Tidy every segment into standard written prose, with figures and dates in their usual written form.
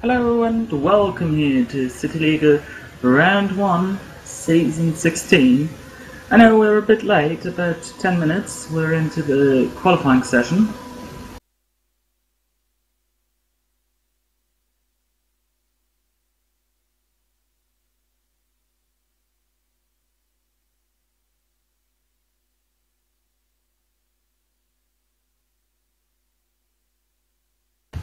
Hello and welcome here to CityLiga Round 1, Season 16. I know we're a bit late, about 10 minutes. We're into the qualifying session.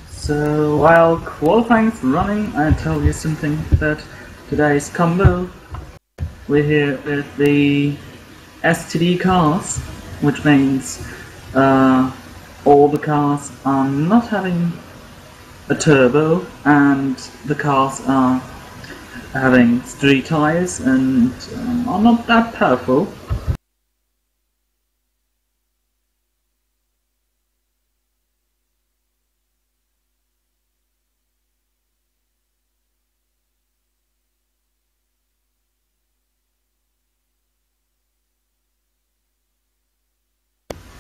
So while qualifying's running, I'll tell you something about today's combo. We're here with the STD cars, which means all the cars are not having a turbo and the cars are having street tires and are not that powerful.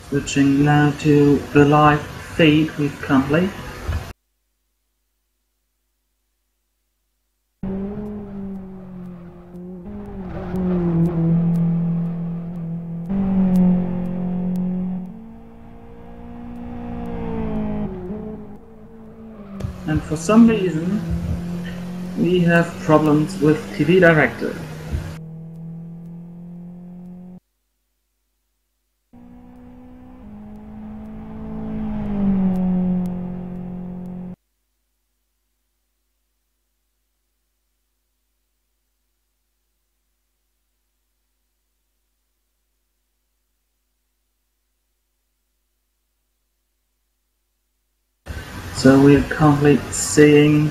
Switching now to the live feed with currently. And for some reason we have problems with TV Director. So we're currently seeing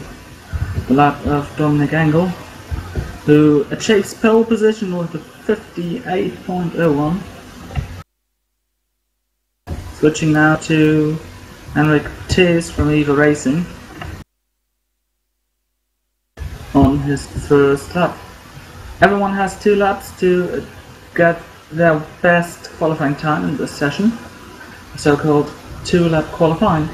the lap of Dominic Engel, who achieves pole position with a 58.01. Switching now to Henrik Tears from Eva Racing on his first lap. Everyone has 2 laps to get their best qualifying time in this session, so-called 2-lap qualifying.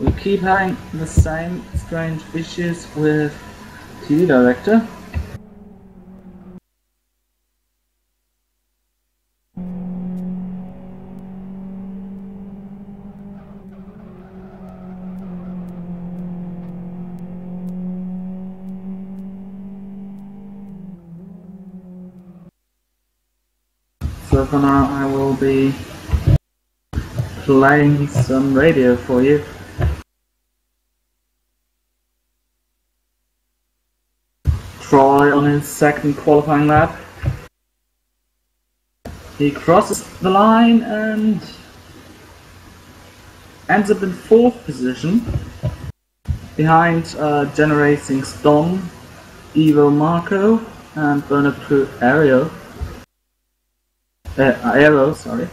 We keep having the same strange issues with TV Director. So for now I will be playing some radio for you. Troy on his second qualifying lap. He crosses the line and ends up in 4th position behind Generacing's Dom, Evo Marco and Bernard Crew Aero. Aero, sorry.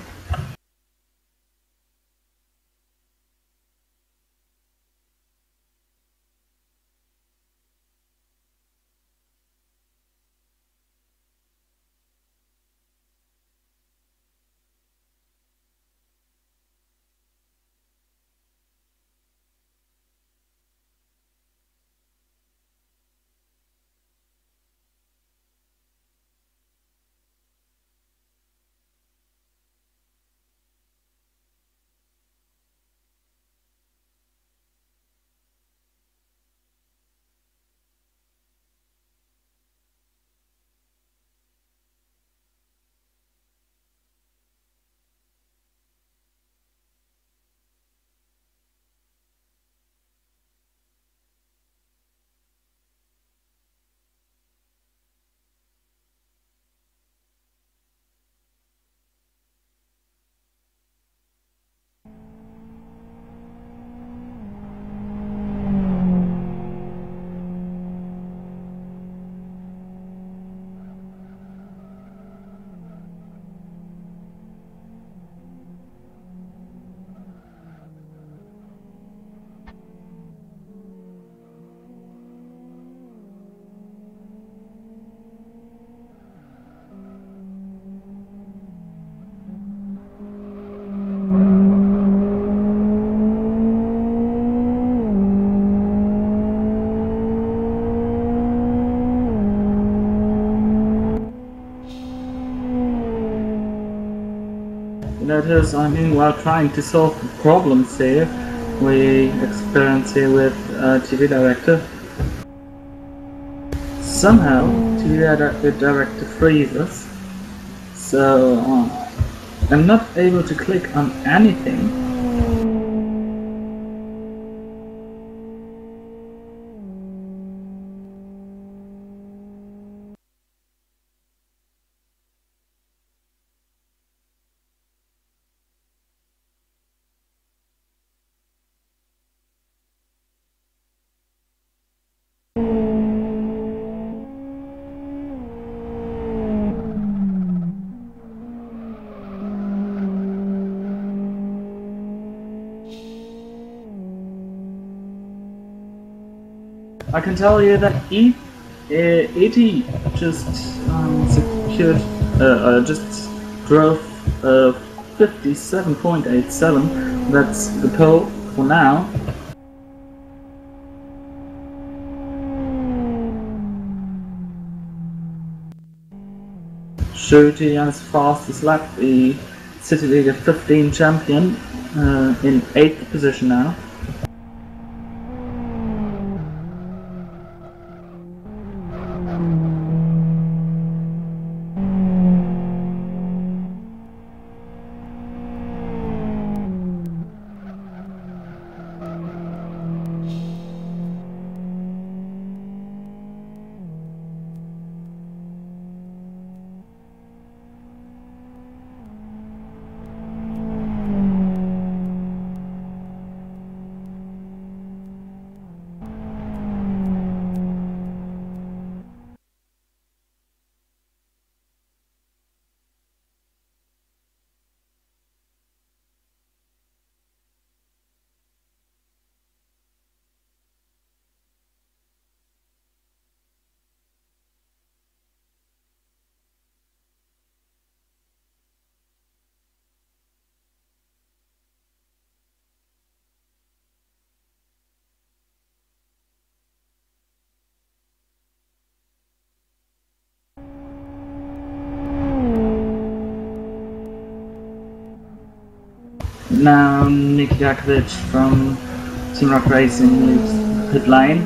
that is, I mean, while trying to solve the problems here we experience here with TV Director, somehow TV Director freezes, so I'm not able to click on anything. I can tell you that ET just secured, just drove 57.87. That's the pole for now. Shooty as fast as lap, the CityLiga 15 champion, in 8th position now. Now Nikidakovic from Team Rock Racing leaves the pit lane.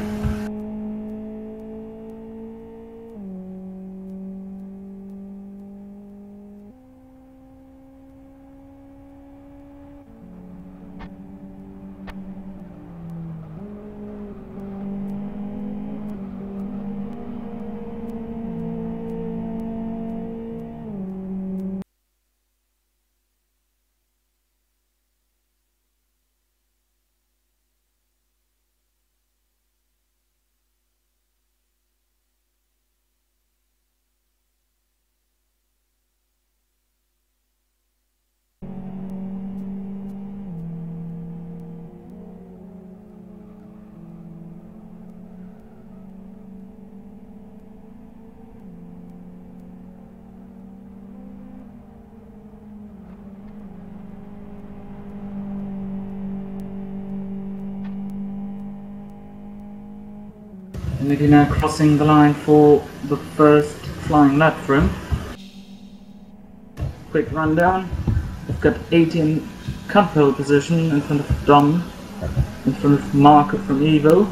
Niki now crossing the line for the first flying lap for him. Quick rundown. We've got 18 cup pole position in front of Dom, in front of Marco from Evo.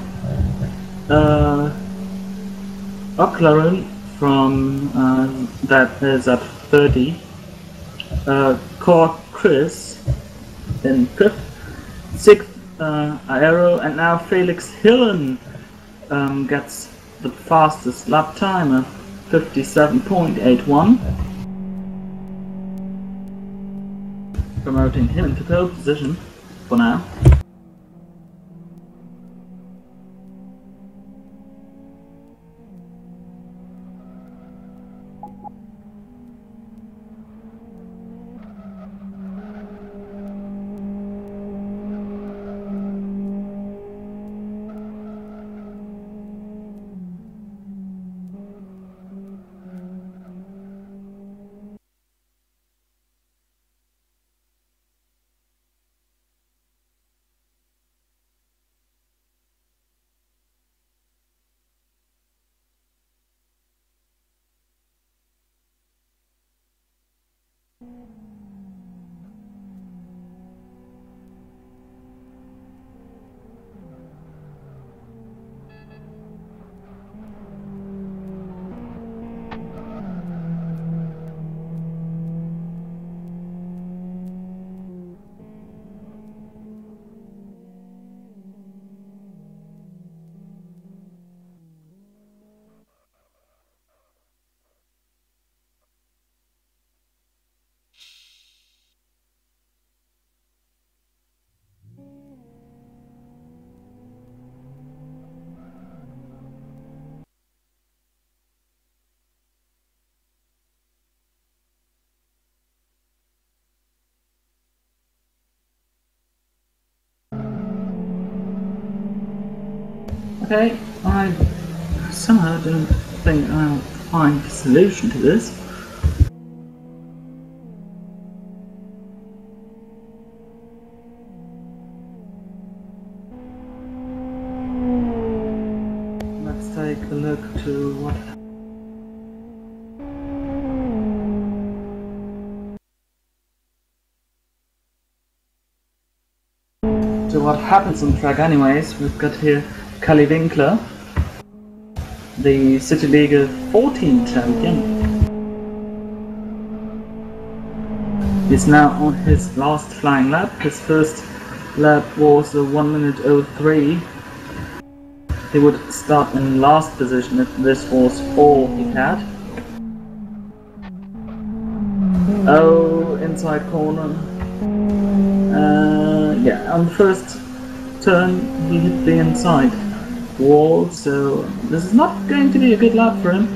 O'Claron from that is at 30. Core Chris in 5th. 6th Aero, and now Felix Hillen gets the fastest lap time of 57.81, promoting him into pole position for now. Okay, I somehow don't think I'll find a solution to this. Let's take a look to what happens on track anyways. We've got here Kalle Winkler, the CityLiga 14 champion. He's now on his last flying lap. His first lap was a 1 minute 03. He would start in last position if this was all he had. Oh, inside corner. Yeah, on the first turn he hit the inside wall, so this is not going to be a good lap for him.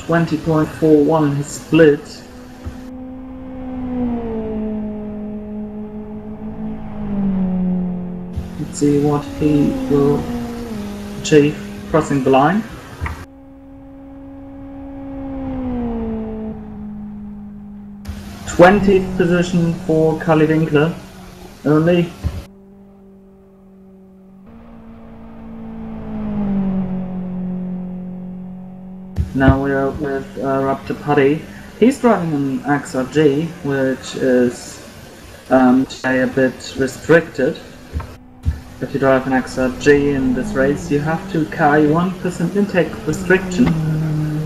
.41 his split. Let's see what he will achieve crossing the line. 20th position for Kalle Winkler only. Now we are with Raptor Putty. He's driving an XRG, which is a bit restricted. If you drive an XRG in this race, you have to carry 1% intake restriction,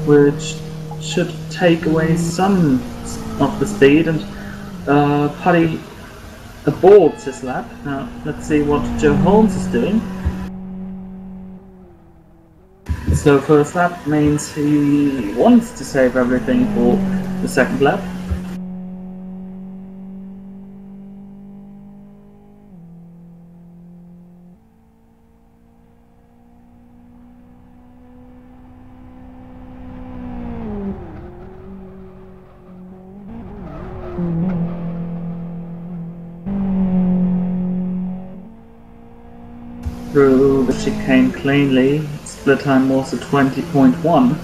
which should take away some of the speed, and Putty aborts his lap. Now let's see what Joe Holmes is doing. The slow first lap means he wants to save everything for the second lap. Through the chicane cleanly, split time was a 20.1.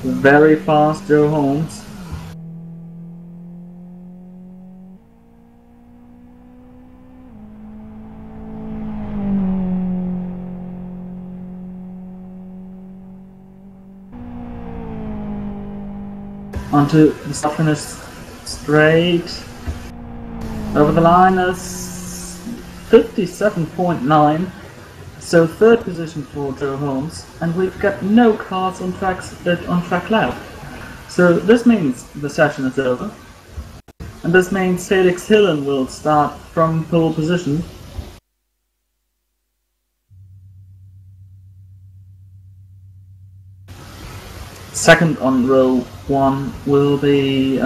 Very fast Joe Holmes. Onto the start finish straight. Over the line is 57.9, so third position for Joe Holmes, and we've got no cars on track lap. So this means the session is over, and this means Felix Hillen will start from pole position. Second on row 1 will be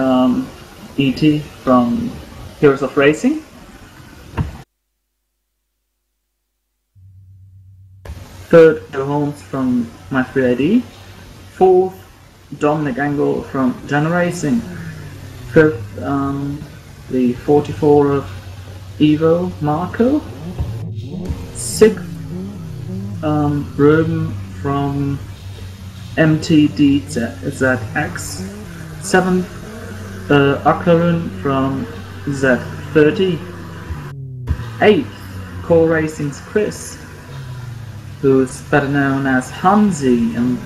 E.T. from Heroes of Racing. Third, Joe Holmes from My 3ID. Fourth, Dominic Engel from Gen Racing. Fifth, the 44 of Evo, Marco. Sixth, Ruben from MTDZX. Seventh, Aklarun from Z30. Eighth, Core Racing's Chris, who's better known as Hansi in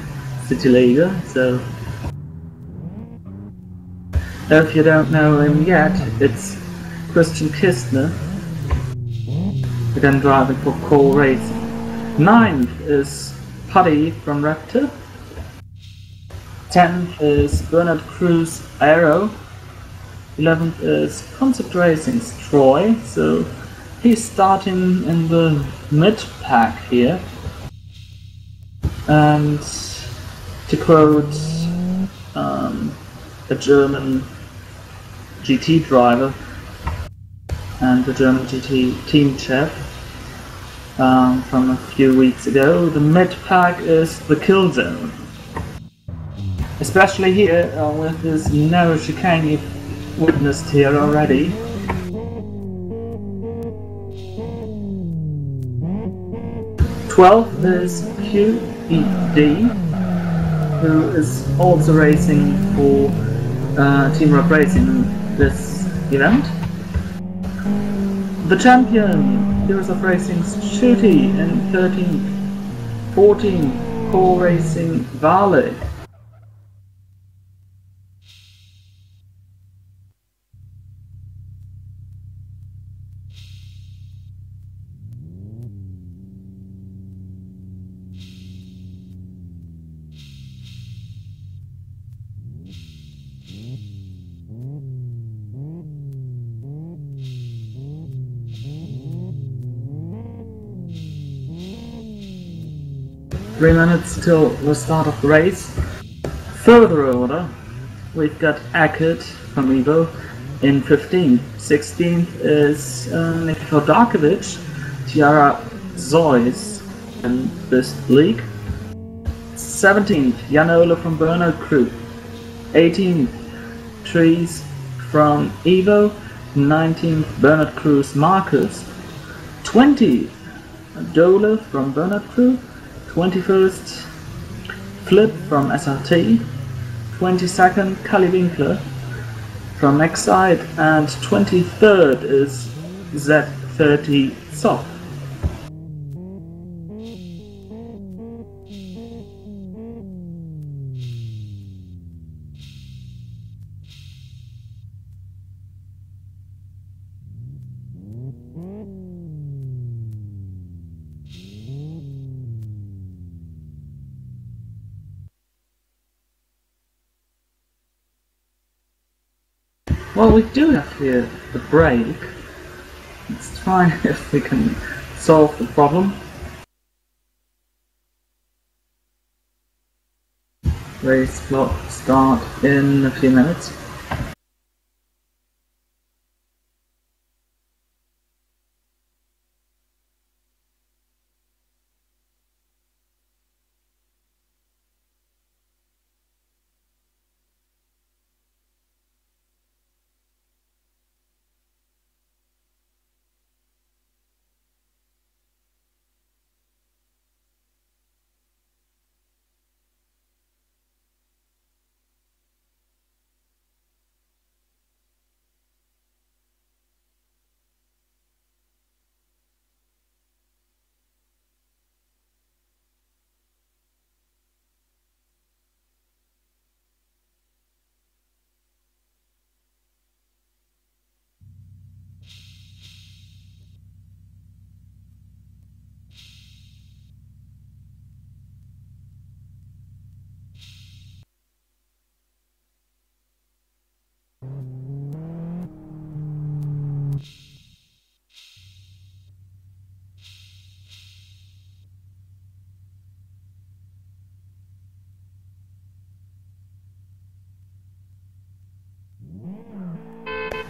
CityLiga. So if you don't know him yet, it's Christian Kistner, again driving for Core Racing. Ninth is Putty from Raptor. 10th is Bernard Cruz Aero. 11th is Concept Racing's Troy, so he's starting in the mid-pack here. And to quote a German GT driver and the German GT team chef from a few weeks ago, the mid-pack is the kill zone. Especially here with this narrow chicane, witnessed here already. #12 is QED, who is also racing for Team Rock Racing in this event. The champion, Heroes of Racing's Shooty in 13th. 14, Core Racing Vale. Three minutes till the start of the race. Further order, we've got Akert from Evo in 15th. 16th is Nikita Darkovic, Tiara Zoyce in this league. 17th, Jan-Ole from Bernard Crew. 18th, Trees from Evo. 19th, Bernard Crew's Marcus. 20th, Dole from Bernard Crew. 21st, Flip from SRT, 22nd, Cully Winkler from Nextside, and 23rd is Z30 Soft. Well, we do have here the break. Let's try if we can solve the problem. Race clock start in a few minutes.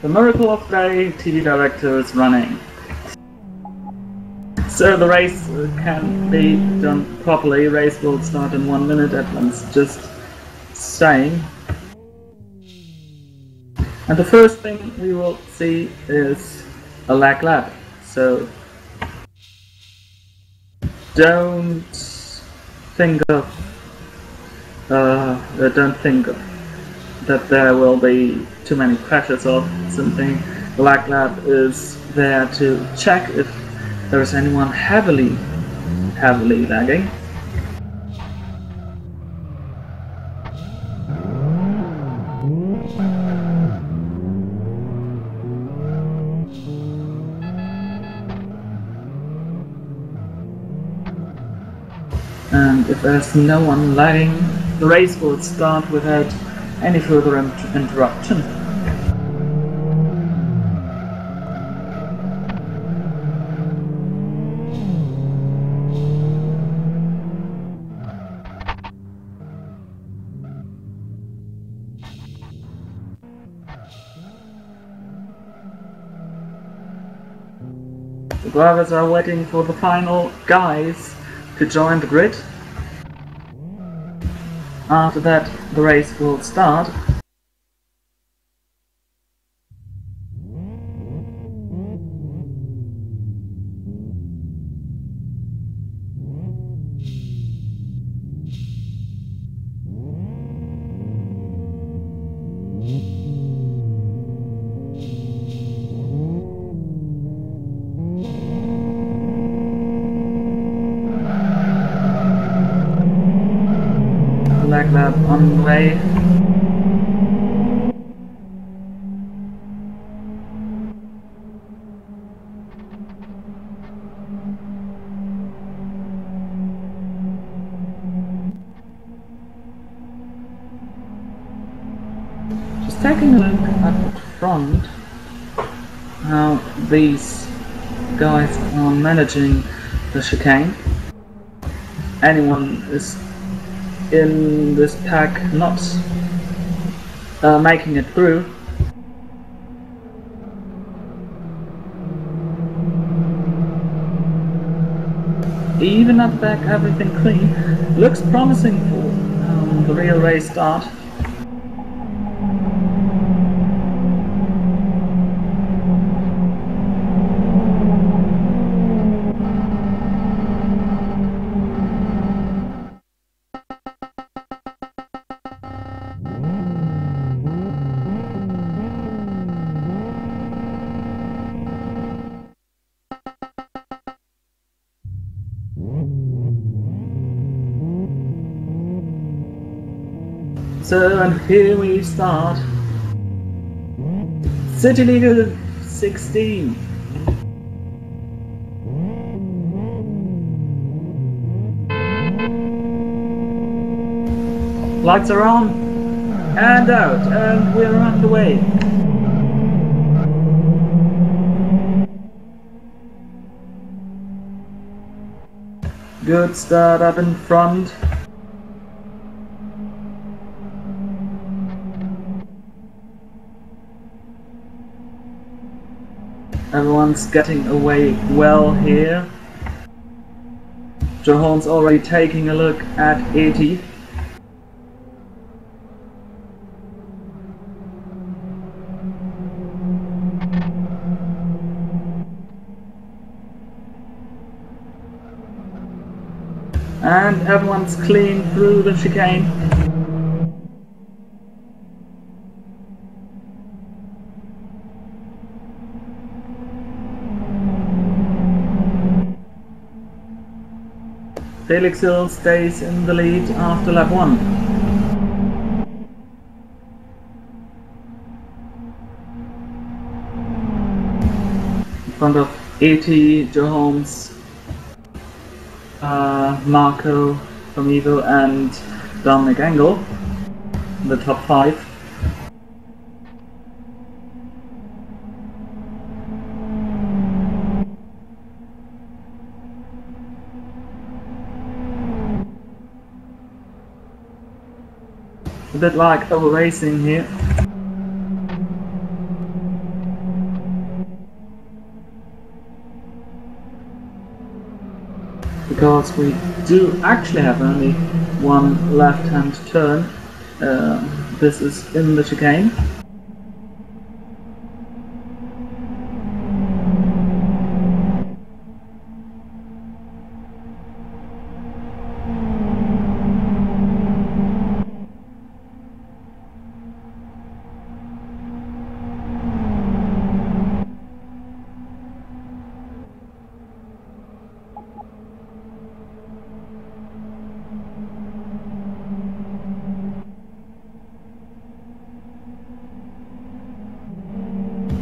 The miracle of the day, TV director is running. So the race can be done properly. Race will start in 1 minute, Edmund's just saying. And the first thing we will see is a lag lap. So don't think that there will be too many crashes or something. The lag lap is there to check if there is anyone heavily lagging. And if there's no one lagging, the race will start without any further interruption. The drivers are waiting for the final guys to join the grid. After that, the race will start. lap on the way. Just taking a look at the front, how these guys are managing the chicane. Anyone is in this pack not making it through. Even up back, everything clean. Looks promising for the real race start. So, and here we start. CityLiga 16. Lights are on and out, and we're underway. Good start up in front. Everyone's getting away well here. Johan's already taking a look at 80. And everyone's clean through the chicane. Felix Hill stays in the lead after lap 1. In front of 80, Johan's, Marco from Evo and Dominic Engel in the top 5. A bit like over racing here. Because we do actually have only one left-hand turn. This is in the chicane.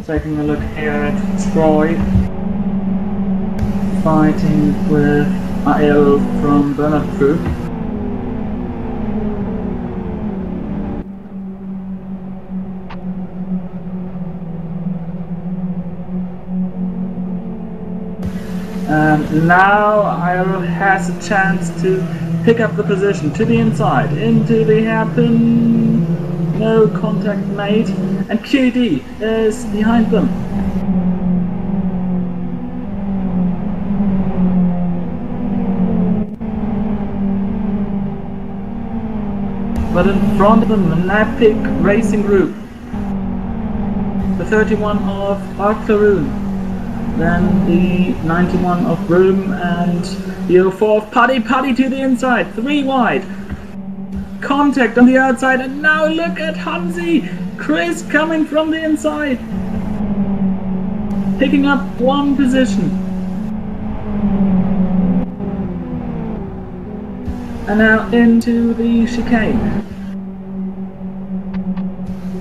Taking a look here at Troy, fighting with Aero from Bernard Crew. And now Aero has a chance to pick up the position to the inside, into the hairpin. No contact made, and QD is behind them. But in front of them, an epic racing group. The 31 of Arclaroon, then the 91 of Broom, and the 04 of Paddy to the inside, 3 wide. Contact on the outside, and now look at Hansi! Chris coming from the inside, picking up 1 position. And now into the chicane.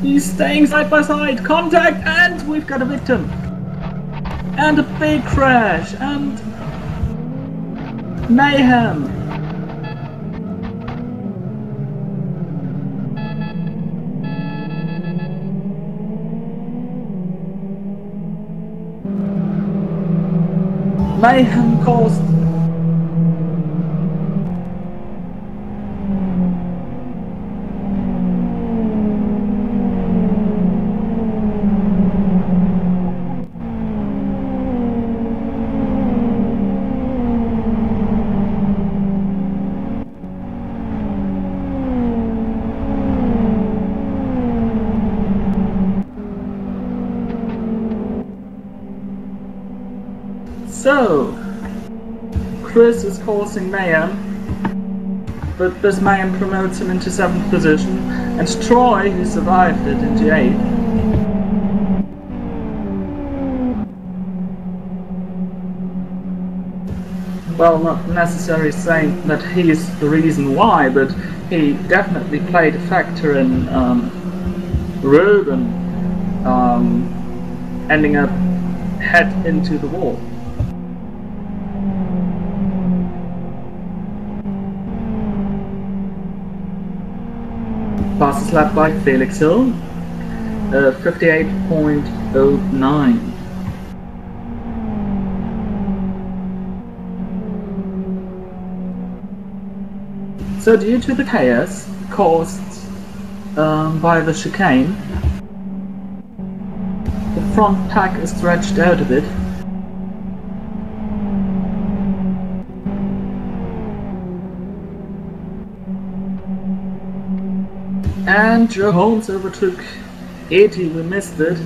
He's staying side by side, contact, and we've got a victim. And a big crash, and mayhem. Mayhem caused. So, Chris is causing mayhem, but this mayhem promotes him into 7th position, and Troy, who survived it, into 8th. Well, not necessarily saying that he's the reason why, but he definitely played a factor in Ruben ending up head into the wall. Fastest lap by Felix Hill, 58.09. So due to the chaos caused by the chicane, the front pack is stretched out a bit. And Joe Holmes overtook 80, we missed it.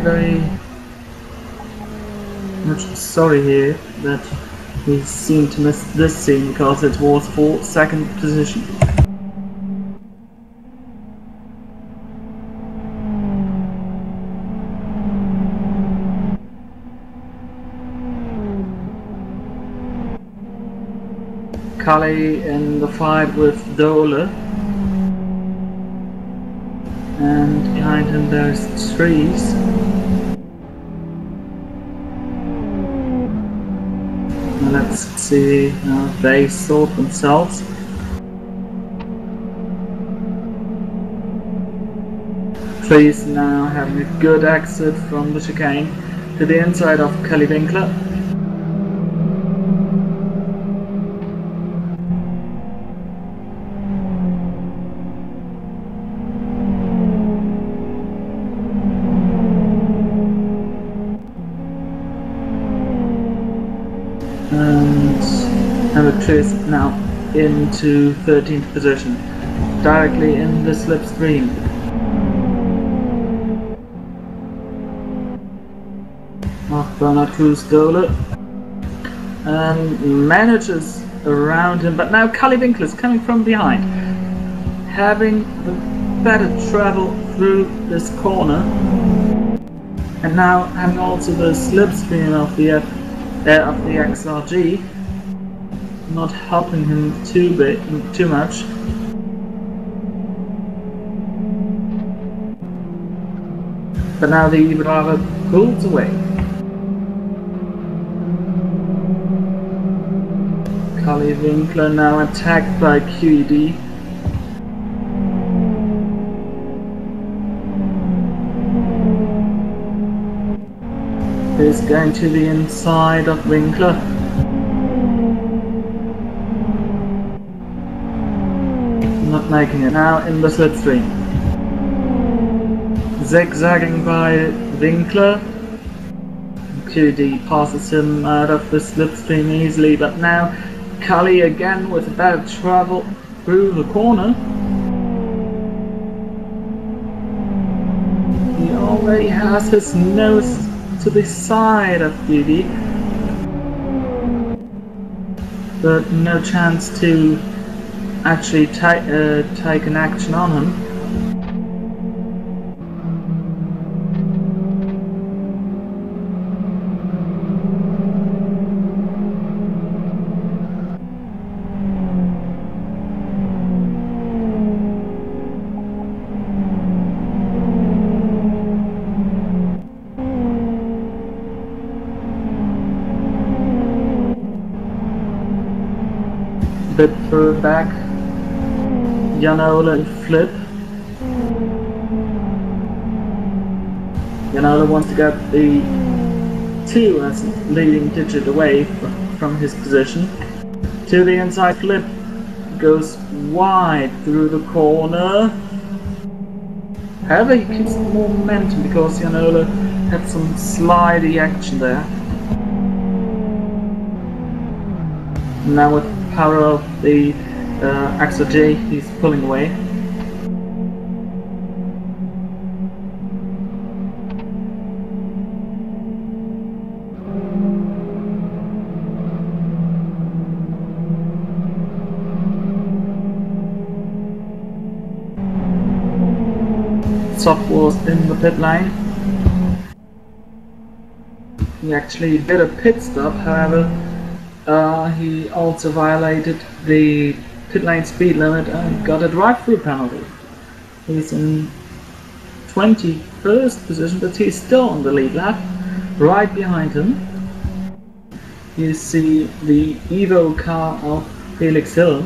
Very much sorry here that we seem to miss this scene because it was for 2nd position. Cully in the fight with Dole. And behind him there's trees. Let's see how they sort themselves. Trees now having a good exit from the chicane to the inside of Kelly Winkler. And Chris now into 13th position, directly in the slipstream. Bernard Cruz Dole and manages around him, but now Cully Winkler is coming from behind, having the better travel through this corner, and now having also the slipstream of the XRG. Not helping him too much. But now the driver pulls away. Cully Winkler now attacked by QED. He's going to the inside of Winkler. Not making it now in the slipstream. Zigzagging by Winkler. QD passes him out of the slipstream easily, but now Cully again with a better travel through the corner. Paddy has his nose to the side of Beauty, but no chance to actually take an action on him. Bit further back, Jan-Ole flip. Jan-Ole wants to get the 2 as leading digit away from his position. To the inside flip, goes wide through the corner. However, he keeps more momentum because Jan-Ole had some slidey action there. Now with power of the Axel J, he's pulling away. Sop was in the pit lane. He actually did a pit stop, however he also violated the pit lane speed limit and got a drive-through penalty. He's in 21st position, but he's still on the lead lap. Right behind him you see the Evo car of Felix Hill.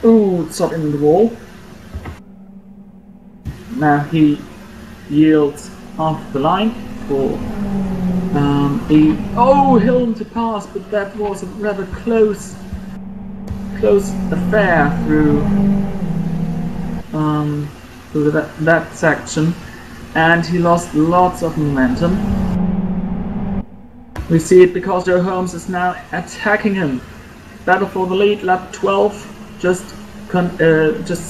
Ooh, it's up in the wall. Now he yields off the line for Hill to pass, but that was a rather close affair through that section, and he lost lots of momentum. We see it because Joe Holmes is now attacking him. Battle for the lead, lap 12 just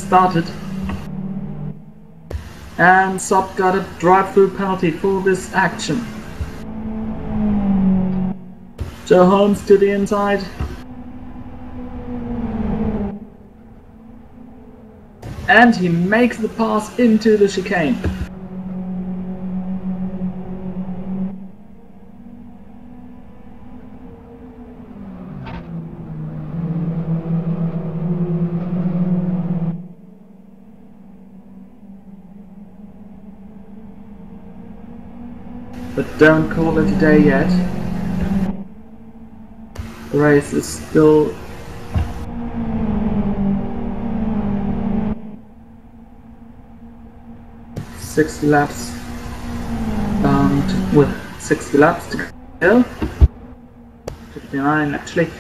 started. And Sop got a drive-through penalty for this action. Joe Holmes to the inside. And he makes the pass into the chicane. But don't call it a day yet. The race is still sixty laps, with 60 laps to go. 59 actually.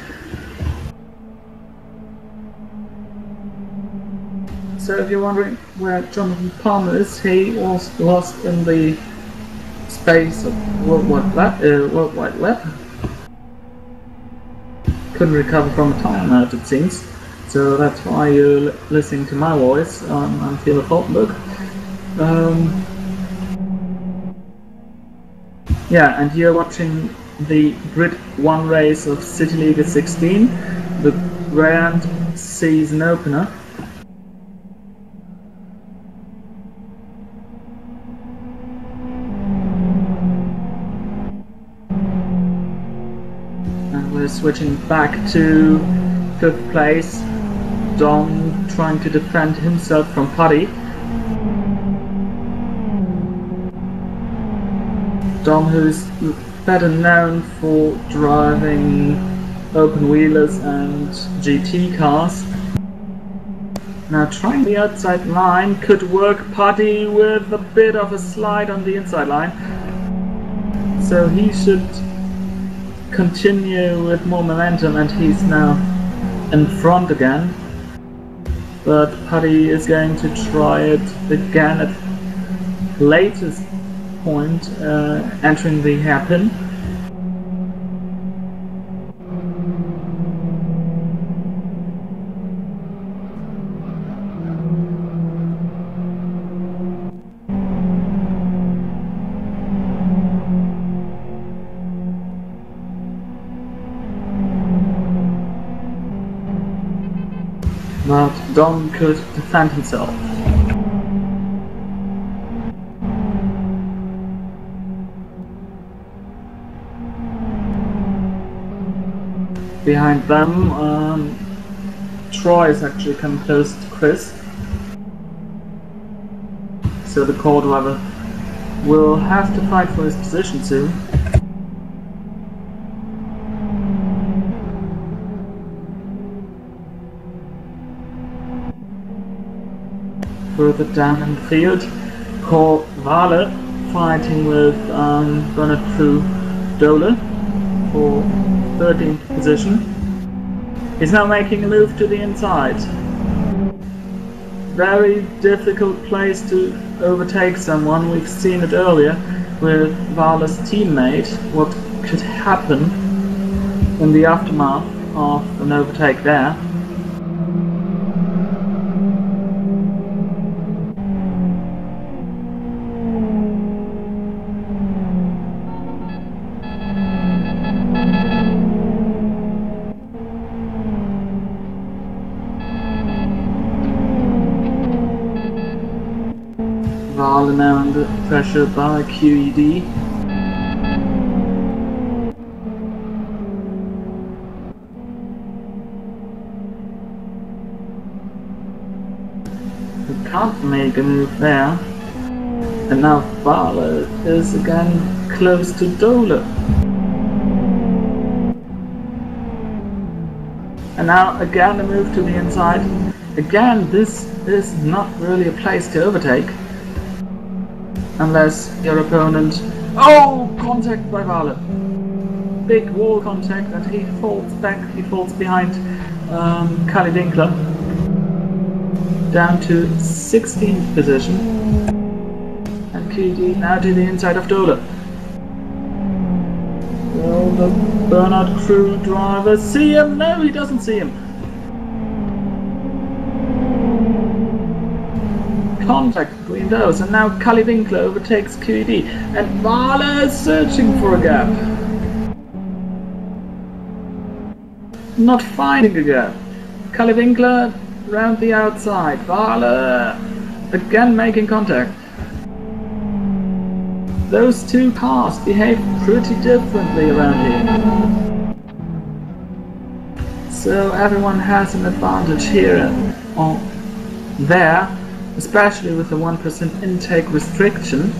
So if you're wondering where Jonathan Palmer is, he was lost in the space of World Wide Web. Couldn't recover from a timeout, it seems. So that's why you're listening to my voice. I'm Felix Holtenberg. Yeah, and you're watching the Grid 1 race of CityLiga 16, the grand season opener. We're switching back to 5th place. Dom trying to defend himself from Paddy. Dom, who's better known for driving open wheelers and GT cars. Now trying the outside line could work. Paddy with a bit of a slide on the inside line. So he should continue with more momentum, and he's now in front again. But Paddy is going to try it again at latest point, entering the hairpin. but Dom could defend himself. Behind them, Troy is actually coming close to Chris, so the core driver will have to fight for his position soon. Further down in the field, Core Wale fighting with Bernard Crew Dole for 13th position. He's now making a move to the inside. Very difficult place to overtake someone. We've seen it earlier with Wale's teammate, what could happen in the aftermath of an overtake there. Wale now under pressure by QED. He can't make a move there. And now Wale is again close to Dole. And now again a move to the inside. Again, this is not really a place to overtake. Unless your opponent... Oh! Contact by Wale. Big wall contact and he falls back, he falls behind Kali Winkler. Down to 16th position. And QD now to the inside of Dole. Will the Bernard Crew driver see him? No, he doesn't see him. Contact between those, and now Kali Winkler overtakes QED, and Wale is searching for a gap. Not finding a gap. Kali Winkler round the outside. Wale again making contact. Those two cars behave pretty differently around here. So everyone has an advantage here or there. Especially with the 1% intake restriction.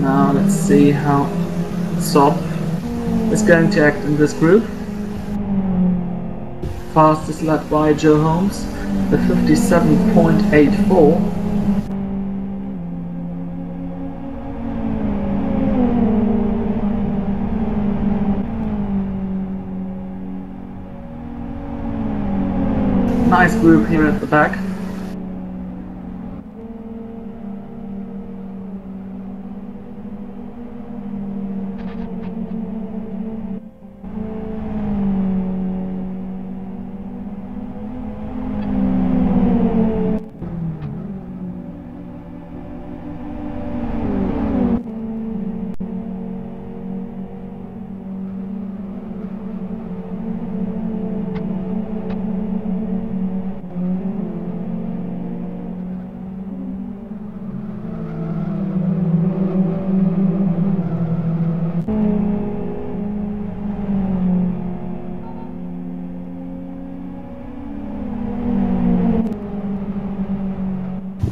Now let's see how Sob is going to act in this group. Fastest led by Joe Holmes, the 57.84. Nice group here at the back.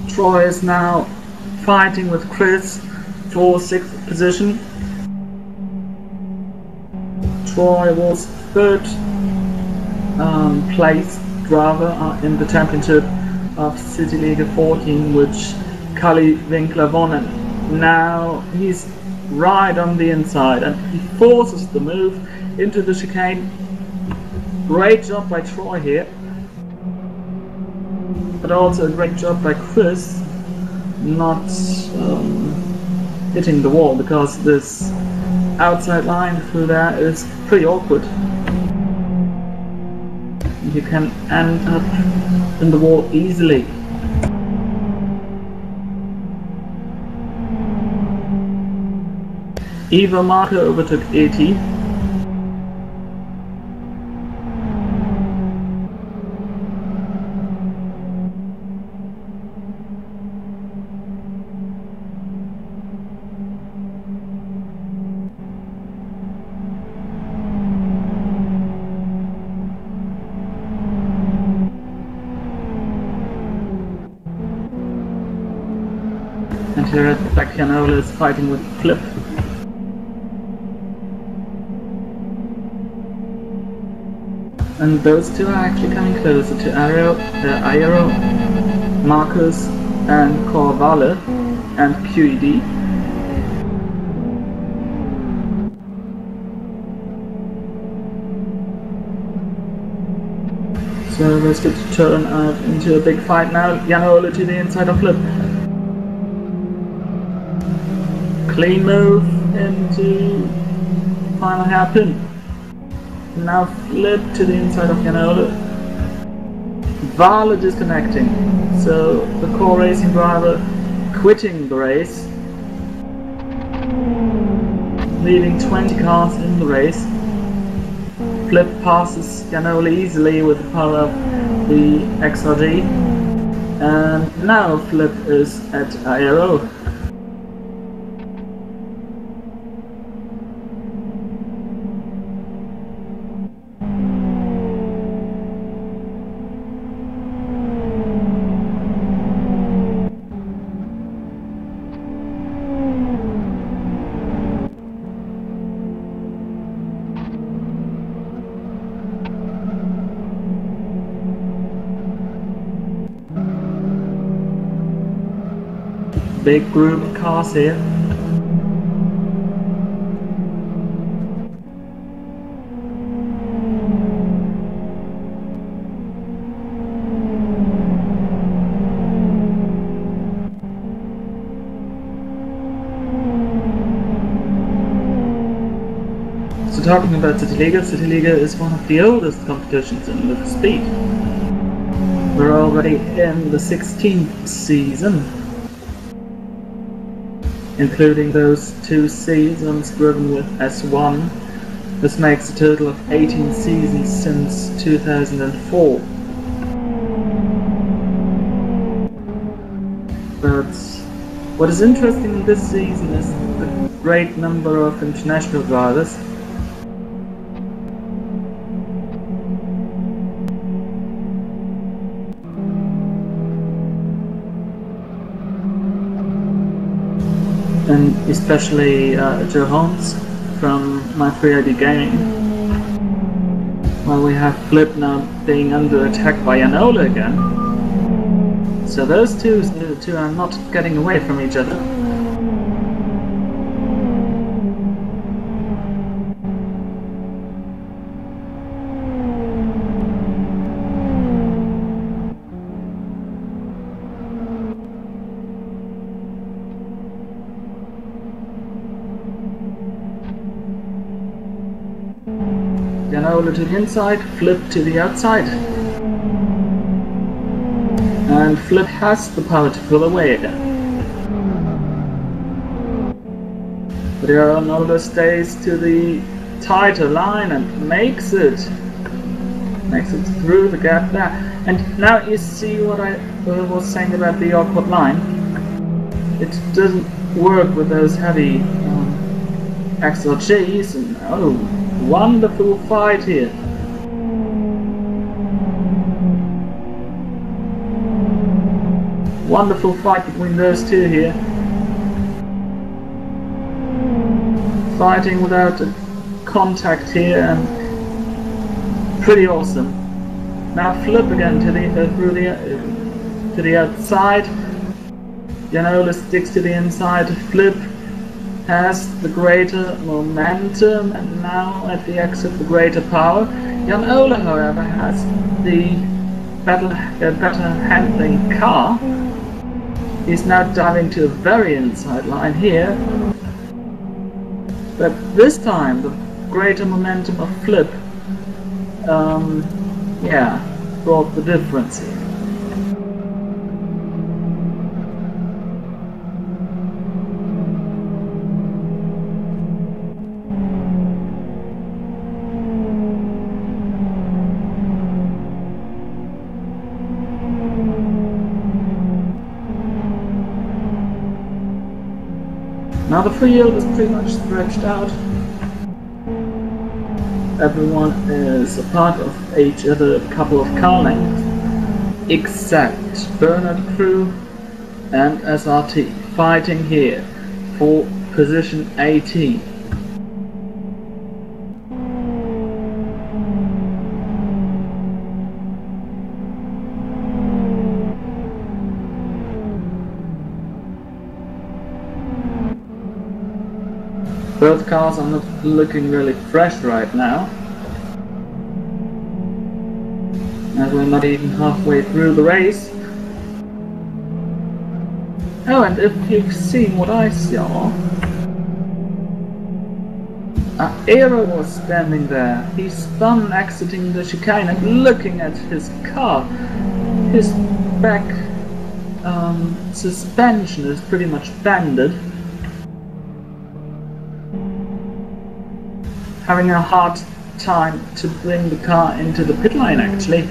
Troy is now fighting with Chris for 6th position. Troy was 3rd place driver in the championship of CityLiga 14, which Kali Winkler won, and now he's right on the inside and he forces the move into the chicane. Great job by Troy here. But also a great job by Chris not hitting the wall, because this outside line through there is pretty awkward. You can end up in the wall easily. Eva Marker overtook 80. And here at the back, Janola is fighting with Flip. And those two are actually coming closer to Aero, Marcus and Corvale and QED. So let's get to turn out into a big fight now. Janola to the inside of Flip. Clean move into final hairpin. Now Flip to the inside of Janola. Vale disconnecting. So the core racing driver quitting the race. Leaving 20 cars in the race. Flip passes Janola easily with the power of the XRD. And now Flip is at Aero. Big group of cars here. So talking about CityLiga, CityLiga is one of the oldest competitions in Live Speed. We're already in the 16th season, including those 2 seasons driven with S1. This makes a total of 18 seasons since 2004. But what is interesting in this season is the great number of international drivers. And especially Joe Holmes from My 3ID Gaming. While we have Flip now being under attack by Janola again. So those two are not getting away from each other. Janola to the inside, Flip to the outside. And Flip has the power to pull away again. But Janola stays to the tighter line and makes it through the gap there. And now you see what I was saying about the awkward line. It doesn't work with those heavy XLGs and wonderful fight here. Wonderful fight between those two here. Fighting without a contact here and pretty awesome. Now Flip again to the outside. Janola sticks to the inside. Flip has the greater momentum and now at the exit the greater power. Janola, however, has the better handling car. He's now diving to a very inside line here. But this time the greater momentum of Flip brought the difference here. Now the field is pretty much stretched out. Everyone is a part of each other, a couple of car lengths, except Bernard Crew and SRT, fighting here for position 18. Both cars are not looking really fresh right now, as we're not even halfway through the race. Oh, and if you've seen what I saw, Aero was standing there. He spun exiting the chicane and looking at his car. His back suspension is pretty much bended. Having a hard time to bring the car into the pit lane, actually.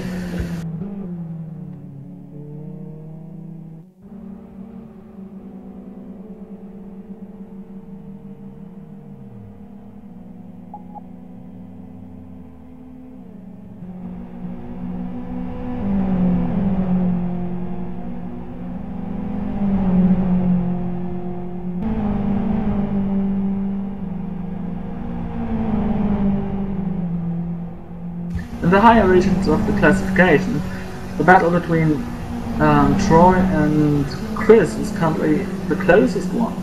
In the higher regions of the classification, the battle between Troy and Chris is currently the closest one.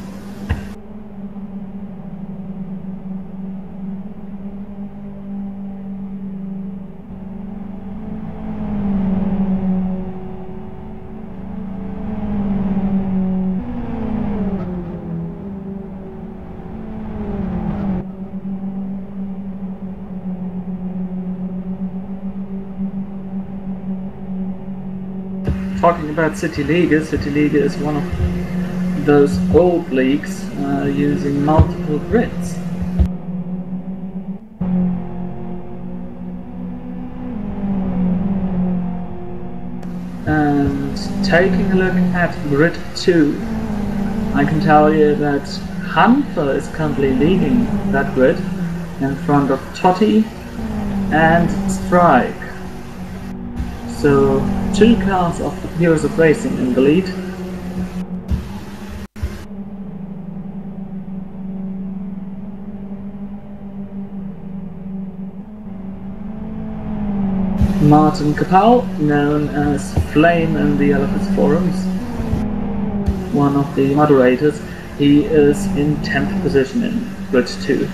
Talking about CityLiga is one of those old leagues using multiple grids. And taking a look at grid 2, I can tell you that Hanfer is currently leading that grid in front of Totti and Strike. So 2 cars of the Heroes of Racing in the lead. Martin Kapal, known as Flame in the LFS forums, one of the moderators, he is in 10th position in grid 2.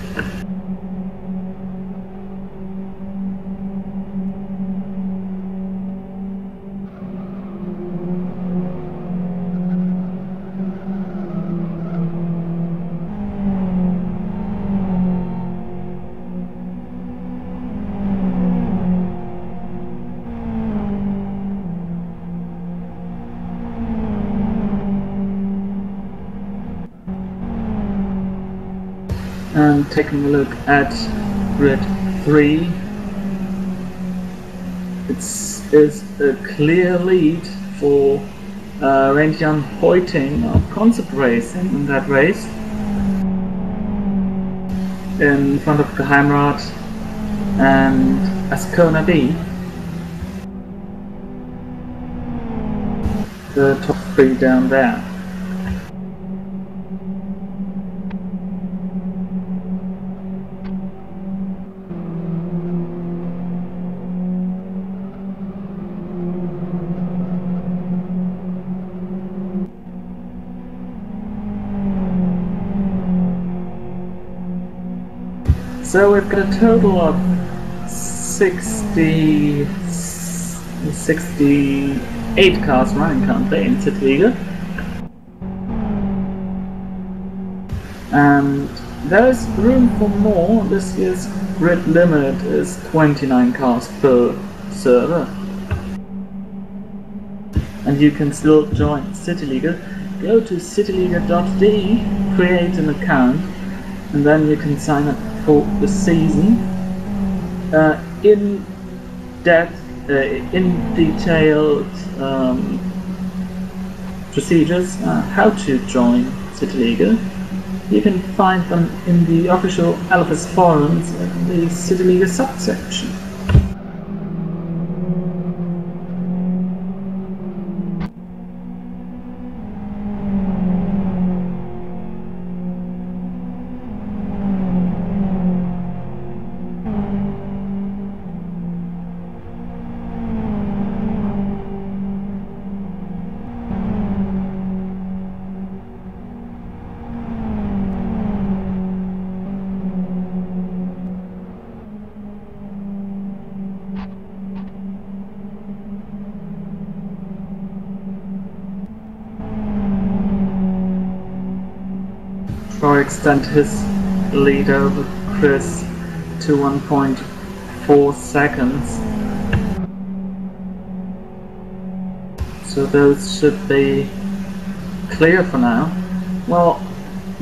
And taking a look at grid 3, it is a clear lead for Rentian Hoiting of Concept Racing in that race, in front of Geheimrat and Ascona B. The top 3 down there. So we've got a total of 68 cars running currently in CityLiga. And there's room for more. This year's grid limit is 29 cars per server. And you can still join CityLiga. Go to cityliga.de, create an account, and then you can sign up for the season. In detailed procedures how to join CityLiga. You can find them in the official LFS forums in the CityLiga subsection. Or extend his lead over Chris to 1.4 seconds. So those should be clear for now. Well,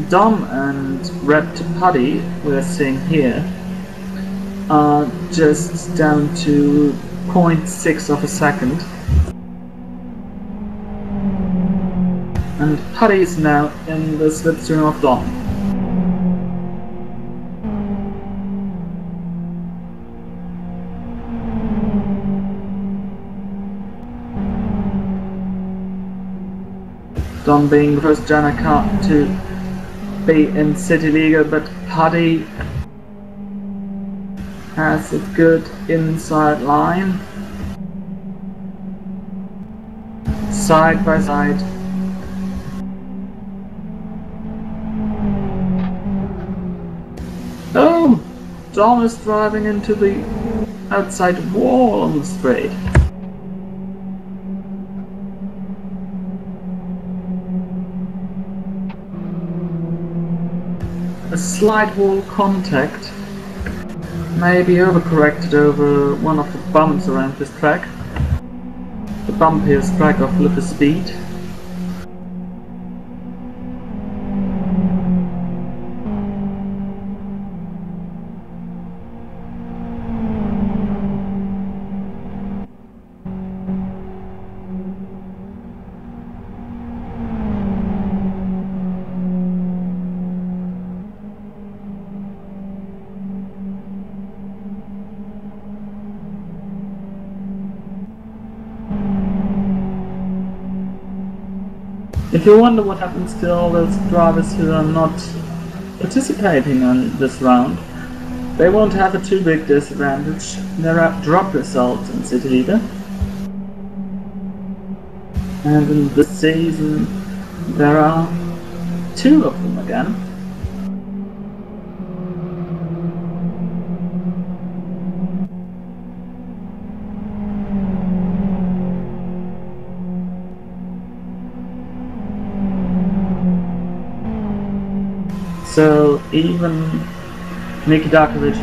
Dom and Red Putty we're seeing here are just down to 0.6 of a second. And Putty is now in the slipstream of Dom. Dom being the first Jana car to be in CityLiga, but Putty has a good inside line. Side by side. Oh! Dom is driving into the outside wall on the straight. A slight wall contact may be overcorrected over one of the bumps around this track. The bumpiest track of Flipper Speed. If you wonder what happens to all those drivers who are not participating on this round, they won't have a too big disadvantage. There are drop results in CityLiga. And in this season there are 2 of them again. So even Miki Dakovic,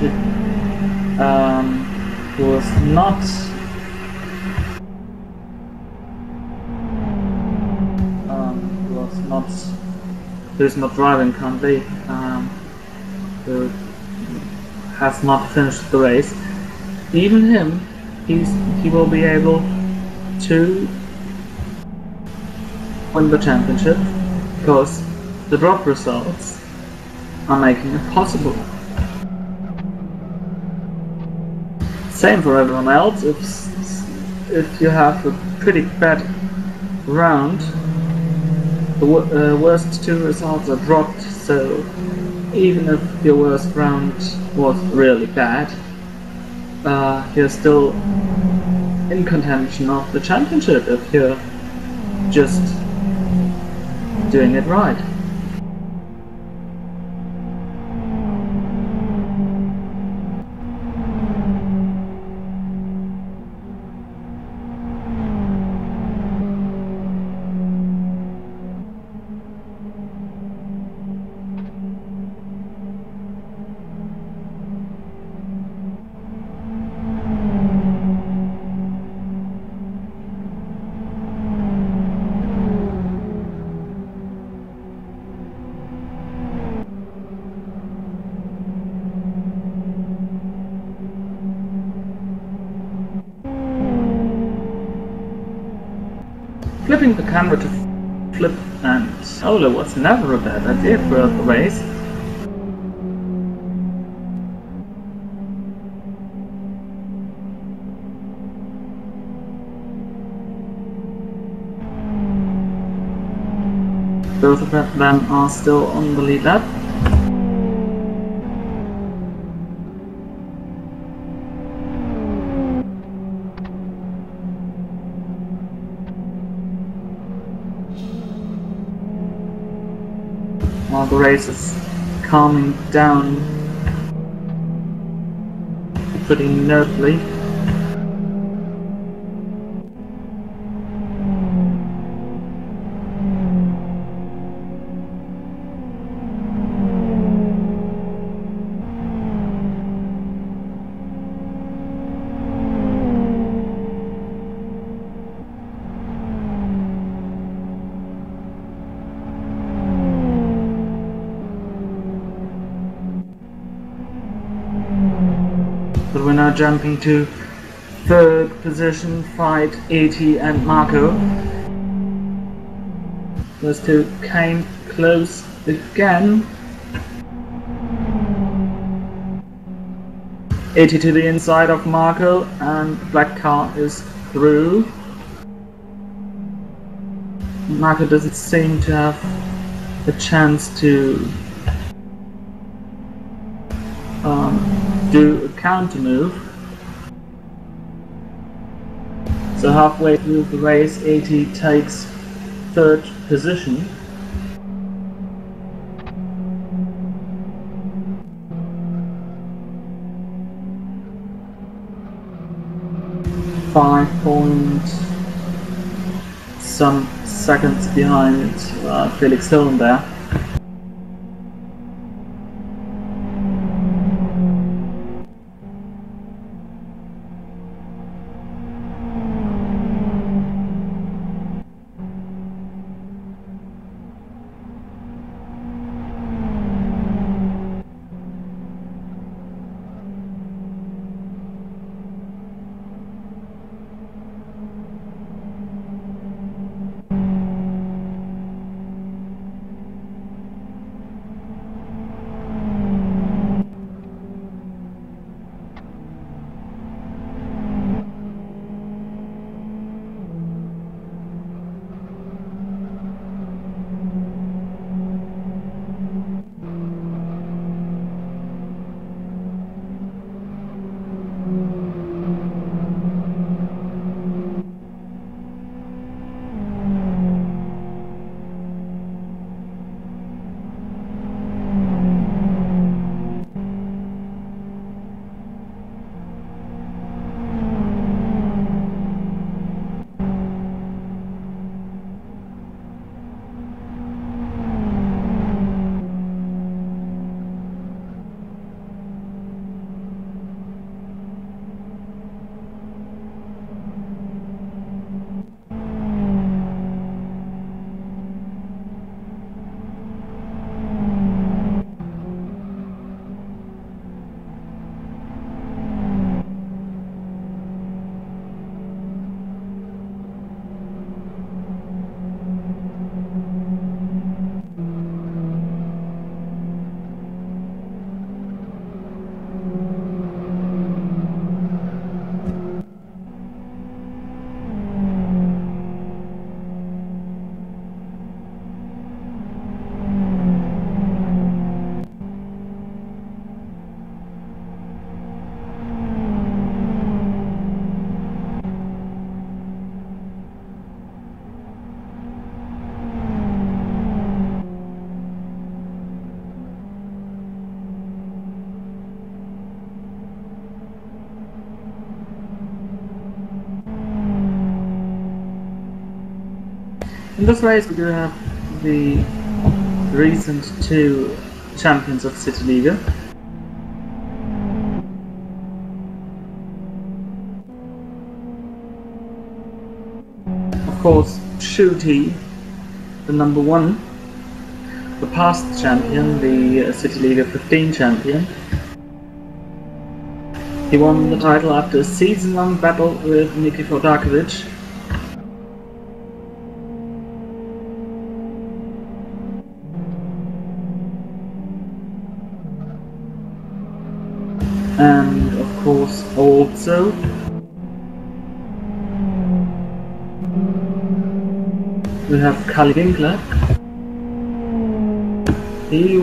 who who's not driving currently, who has not finished the race, even him, he will be able to win the championship because the drop results are making it possible. Same for everyone else. If you have a pretty bad round, the worst 2 results are dropped, so even if your worst round was really bad, you're still in contention of the championship if you're just doing it right. Flipping the camera to flip and Ola was never a bad idea throughout the race. Both of them are still on the lead lap. While the race is calming down pretty notably. But we're now jumping to third position, fight 80 and Marco. Those two came close again. 80 to the inside of Marco, and the black car is through. Marco doesn't seem to have a chance to do a counter move. So halfway through the race, 80 takes third position. Some seconds behind Felix Hillen there. In this race we do have the recent two champions of CityLiga. Of course, Shooty, the number one, the past champion, the CityLiga 15 champion. He won the title after a season-long battle with Niki Fordakovic. and of course also we have Kali Winkler. He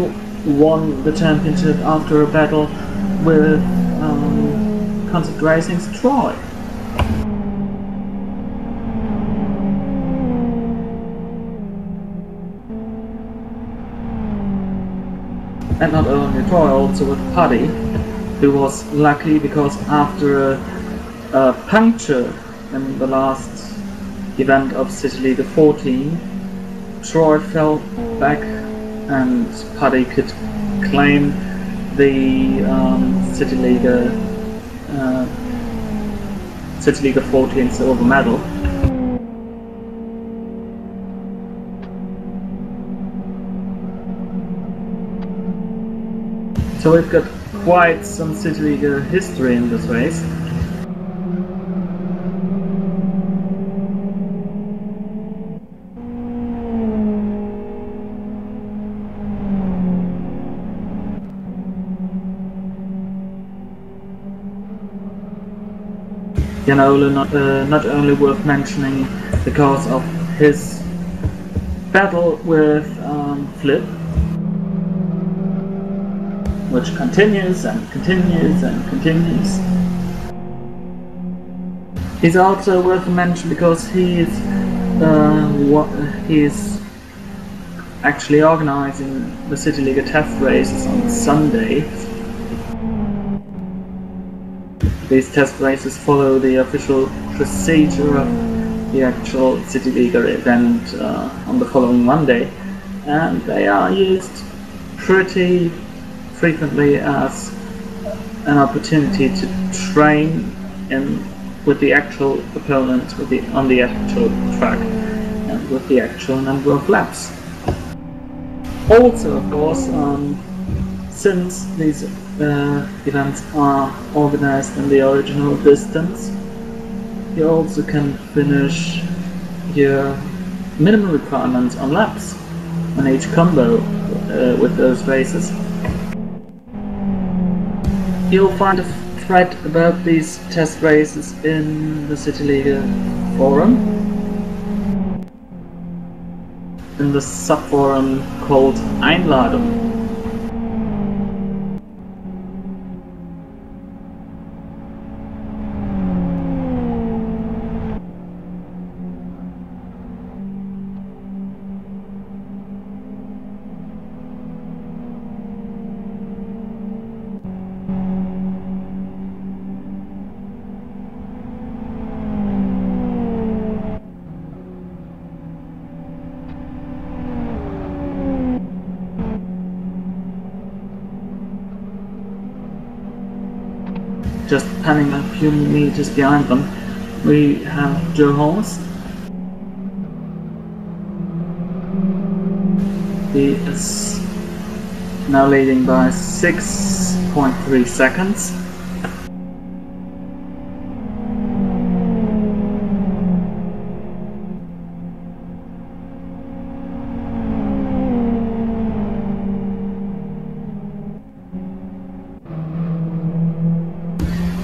won the championship after a battle with Concept Racing's Troy. And not only Troy, also with Paddy, who was lucky because after a puncture in the last event of CityLiga 14, Troy fell back and Paddy could claim the CityLiga 14 silver medal. So we've got quite some CityLiga history in this race. Jan Ole not only worth mentioning because of his battle with Flip, which continues and continues and continues. He's also worth a mention because he's actually organizing the CityLiga test races on Sunday. These test races follow the official procedure of the actual CityLiga event on the following Monday, and they are used pretty frequently as an opportunity to train with the actual opponents on the actual track and with the actual number of laps. Also, of course, since these events are organized in the original distance, you also can finish your minimum requirements on laps on each combo with those races. You'll find a thread about these test races in the CityLiga forum, in the subforum called Einladung. Just panning a few meters behind them, we have Joe Holmes. He is now leading by 6.3 seconds.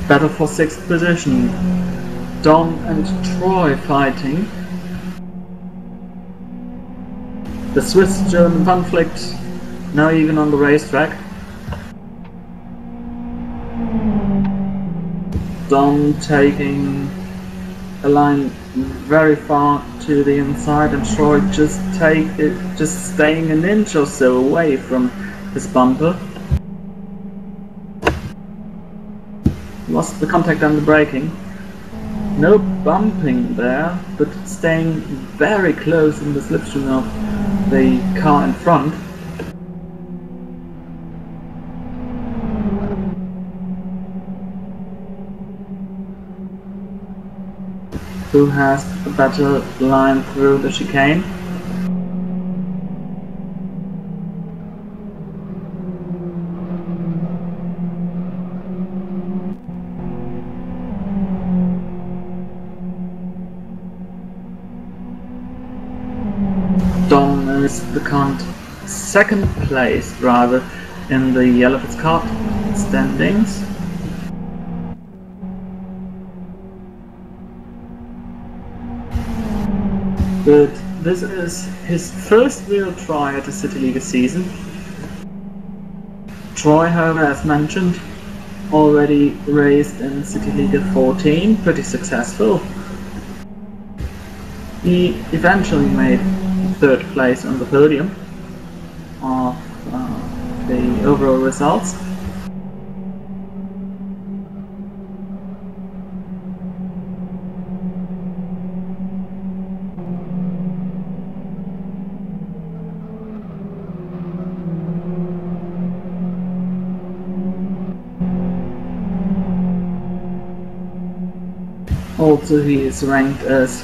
Battle for 6th position. Dom and Troy fighting. The Swiss-German conflict now even on the racetrack. Dom taking a line very far to the inside and Troy just staying an inch or so away from his bumper. Lost the contact and the braking. No bumping there, but staying very close in the slipstream of the car in front. Who has a better line through the chicane? Dom is the current second place driver in the Yellow Cart standings. but this is his first real try at the CityLiga season. Troy, however, as mentioned, already raced in CityLiga 14, pretty successful. He eventually made third place on the podium of the overall results. Also, he is ranked as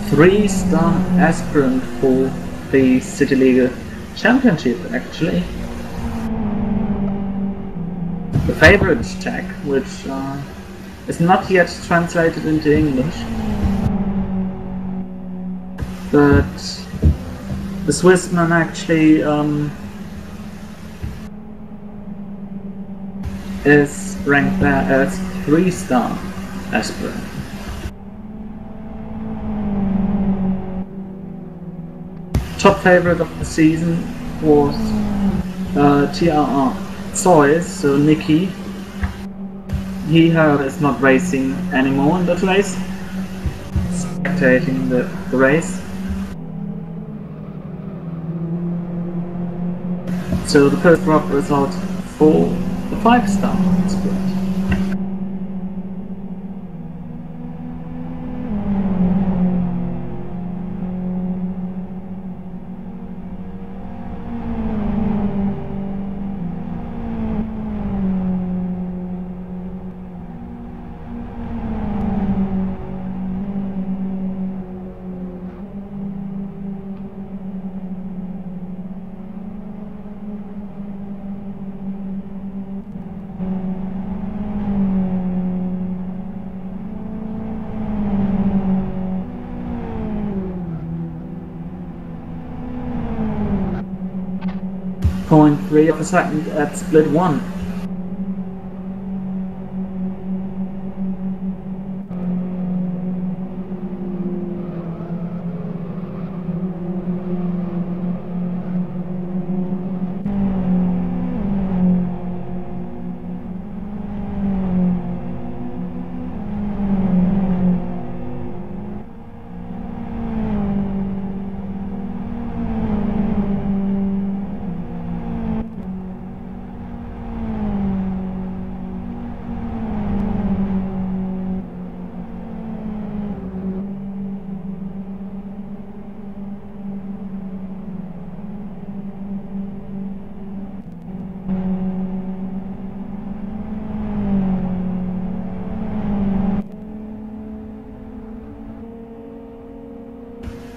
3-star aspirant for the CityLiga Championship, actually. The favorite tag, which is not yet translated into English, but the Swissman actually is ranked there as 3-star aspirant. Top favorite of the season was TRR Zoys, so Nicky. He, however, is not racing anymore in that race, spectating the race. So the first drop result for the 5-star sprint. .3 of a second at split 1.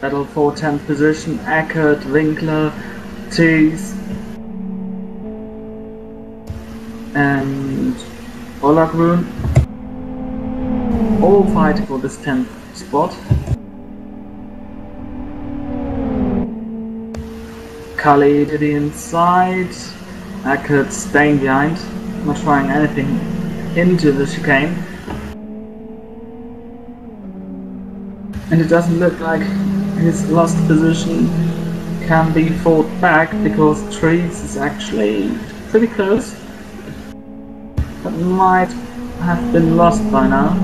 Battle for 10th position, Eckert, Winkler, Tees and Olagrun, all fighting for this 10th spot. Cully to the inside, Eckert staying behind, not trying anything into the chicane. And it doesn't look like his lost position can be fought back, because Trees is actually pretty close, but might have been lost by now.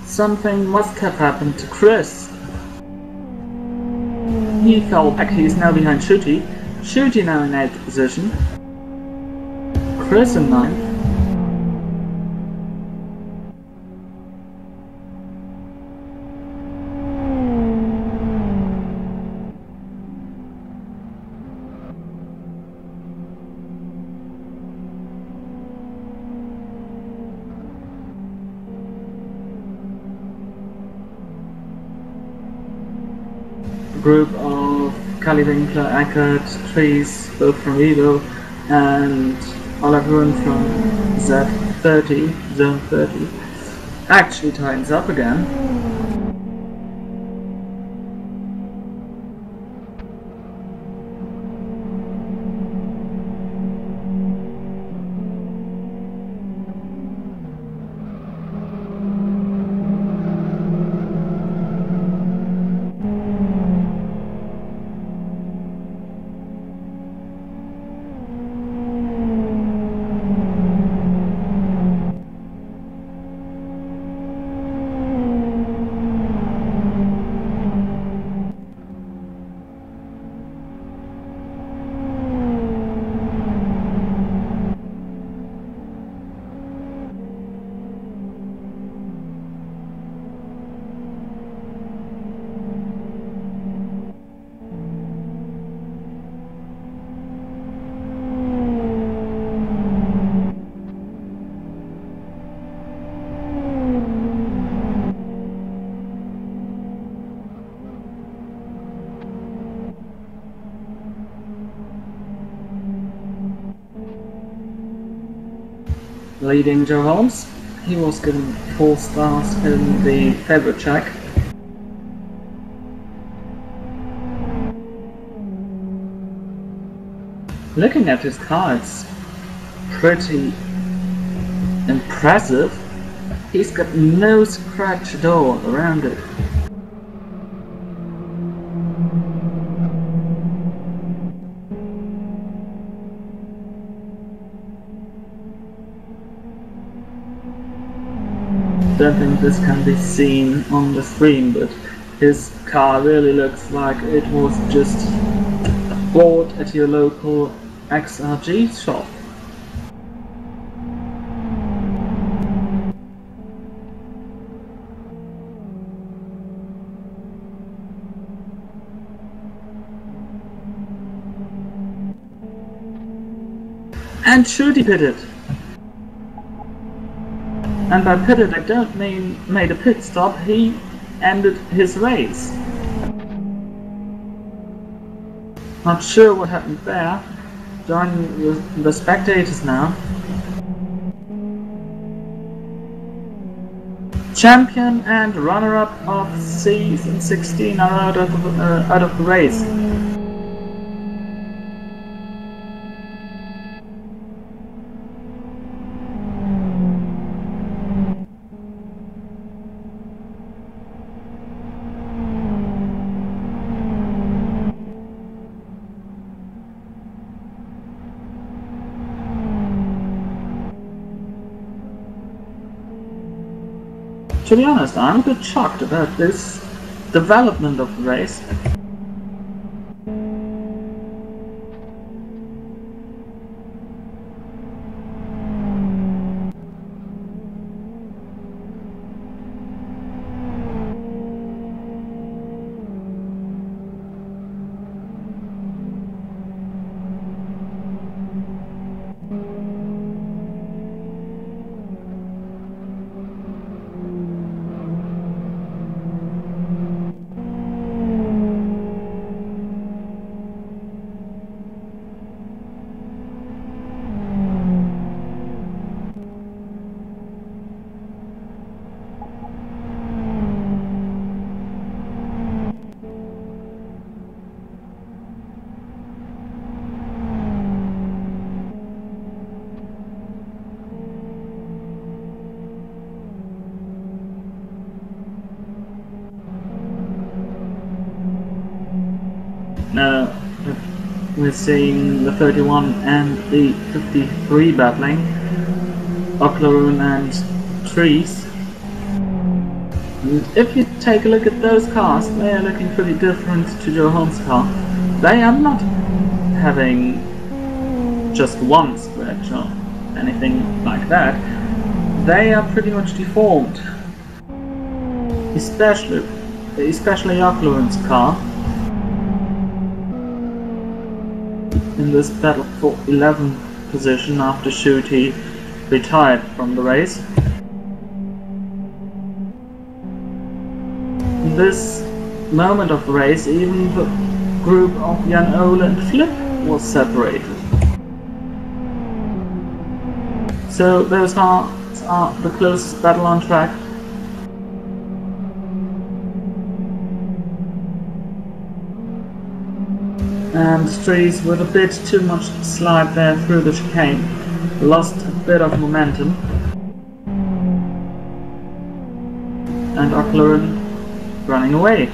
Something must have happened to Chris. He fell back, he is now behind Shooty. Shooty now in 8th position. Chris in 9th. group of Kali Winkler, Eckert, Trees, both from Evo, and Oliver from Z30, Zone 30, actually tightens up again. Leading Joe Holmes, he was given 4 stars in the favorite check. Looking at his car, it's pretty impressive. He's got no scratch at all around it. Don't think this can be seen on the stream, but his car really looks like it was just bought at your local XRG shop. And shoot, he pitted. And by pitted I don't mean made a pit stop, he ended his race. Not sure what happened there. Joining the spectators now. Champion and runner-up of season 16 are out of the race. To be honest, I'm a bit shocked about this development of the race. Now we're seeing the 31 and the 53 battling, Oclaroon and Trees. And if you take a look at those cars, they are looking pretty different to Joe Holmes' car. They are not having just one scratch or anything like that. They are pretty much deformed. Especially Oclaroon's car. In this battle for 11th position after Shooty retired from the race. This moment of the race, even the group of Jan Ole and Flip was separated. So those cars are the closest battle on track. And trees with a bit too much slide there through the chicane lost a bit of momentum, and McLaren running away.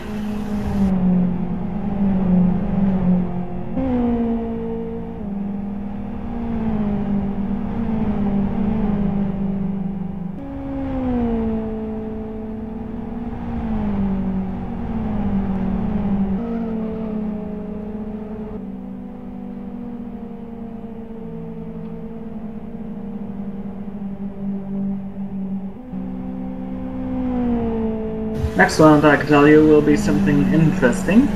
Next round, I can tell you, will be something interesting.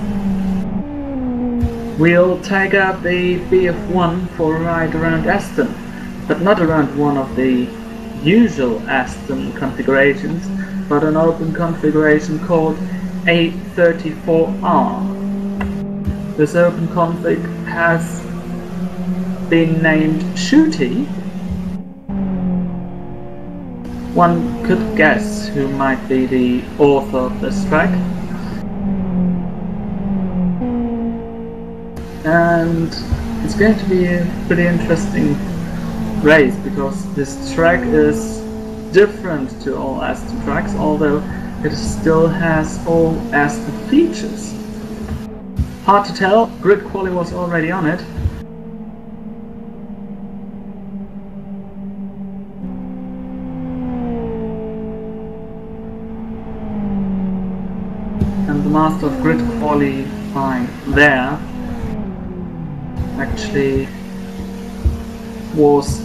We'll take out the BF1 for a ride around Aston, but not around one of the usual Aston configurations, but an open configuration called A34R. This open config has been named Shooty. One could guess who might be the author of this track. And it's going to be a pretty interesting race, because this track is different to all Aston tracks, although it still has all Aston features. Hard to tell, grid quali was already on it. And the master of grid qualifying there actually was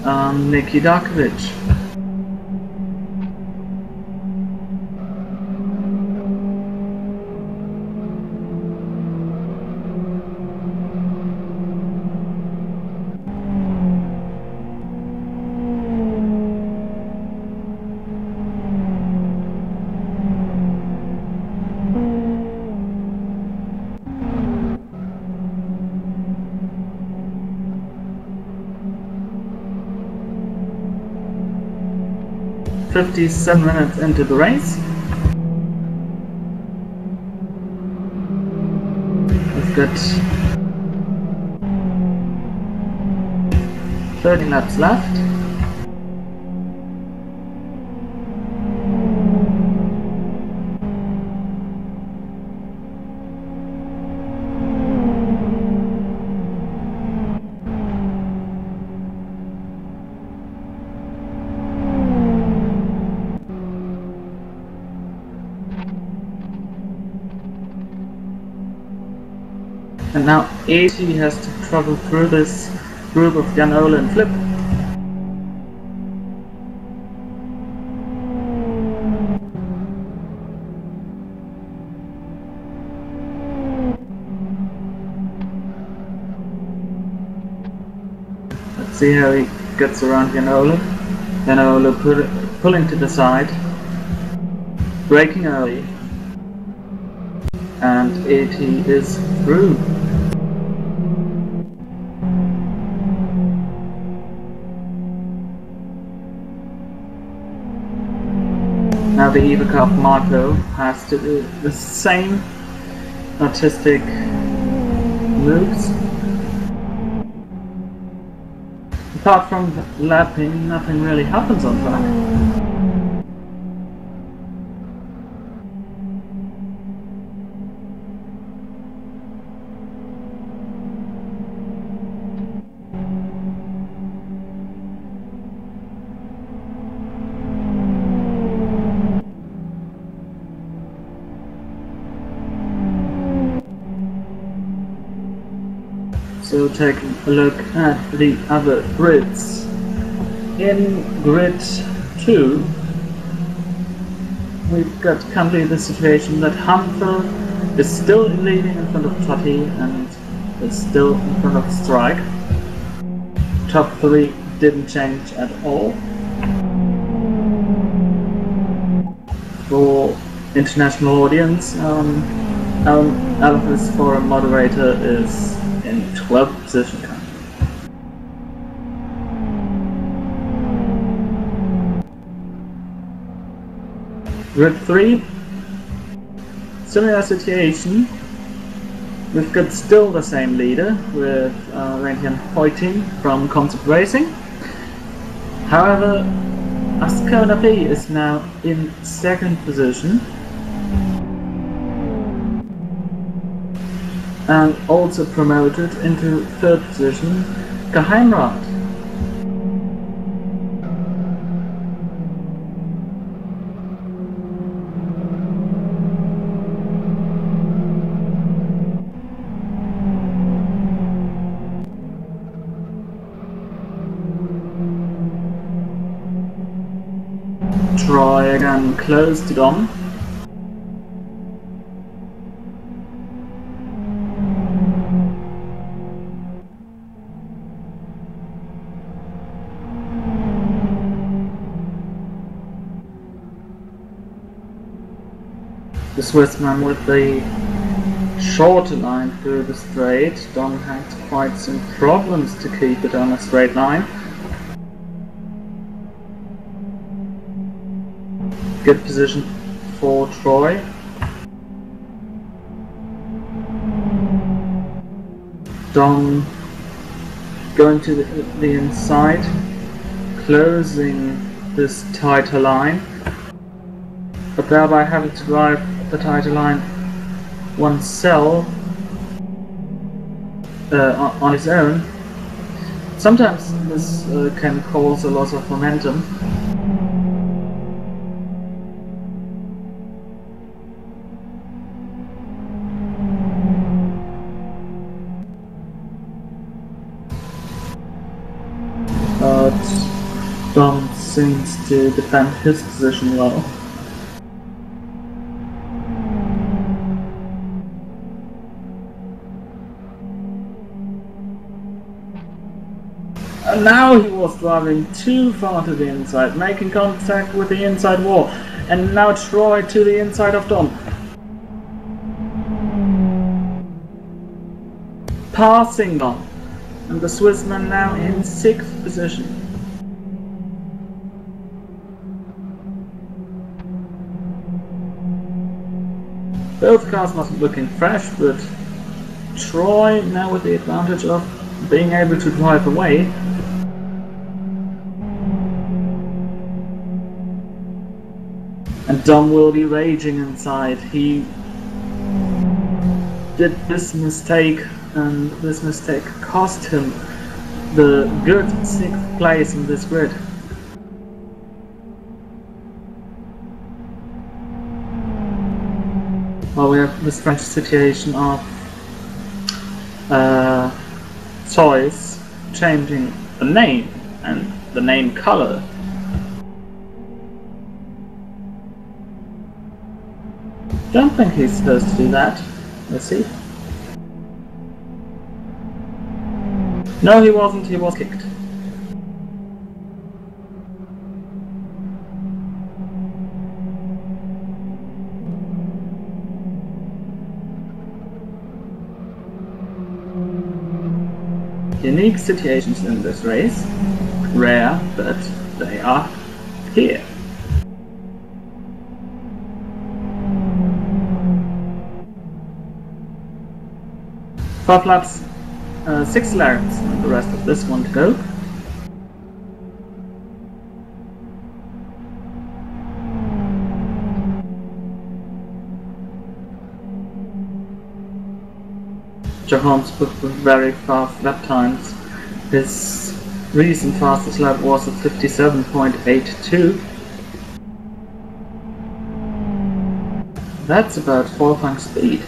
Niki Darkovic. "57 minutes into the race. We've got 30 laps left. And now 80 has to travel through this group of Jan Ole and Flip. Let's see how he gets around Jan Ole. Jan Ole pulling to the side, braking early, and 80 is through. Now the Eva Marco has to do the same artistic moves. Apart from lapping, nothing really happens on track. So taking a look at the other grids. In grid 2, we've got currently the situation that Hunter is still leading in front of Trotty and is still in front of Strike. Top 3 didn't change at all. For international audience. Alphys for a moderator is in 12th position currently. Grid 3, similar situation. We've got still the same leader with Rentian Hoiting from Concept Racing. However, Ascona P is now in 2nd position and also promoted into 3rd position Geheimrat. Troy again close to Dom. The Swissman with the shorter line through the straight. Dom had quite some problems to keep it on a straight line. Good position for Troy. Dom going to the inside, closing this tighter line, but thereby having to drive the tighter line oneself on his own. Sometimes this can cause a loss of momentum. But Dom seems to defend his position well. And now he was driving too far to the inside, making contact with the inside wall, and now Troy to the inside of Dom. Passing Dom. And the Swissman now in 6th position. Both cars not looking fresh, but Troy now with the advantage of being able to drive away. And Dom will be raging inside. He did this mistake, and this mistake cost him the good 6th place in this grid. Well, we have this strange situation of toys changing the name and the name color. Don't think he's supposed to do that. Let's see. No, he wasn't. He was kicked. Unique situations in this race. Rare, but they are here. Five laps, 6 laps, and the rest of this one to go. Johannes with very fast lap times. His recent fastest lap was at 57.82. That's about Wolfgang speed.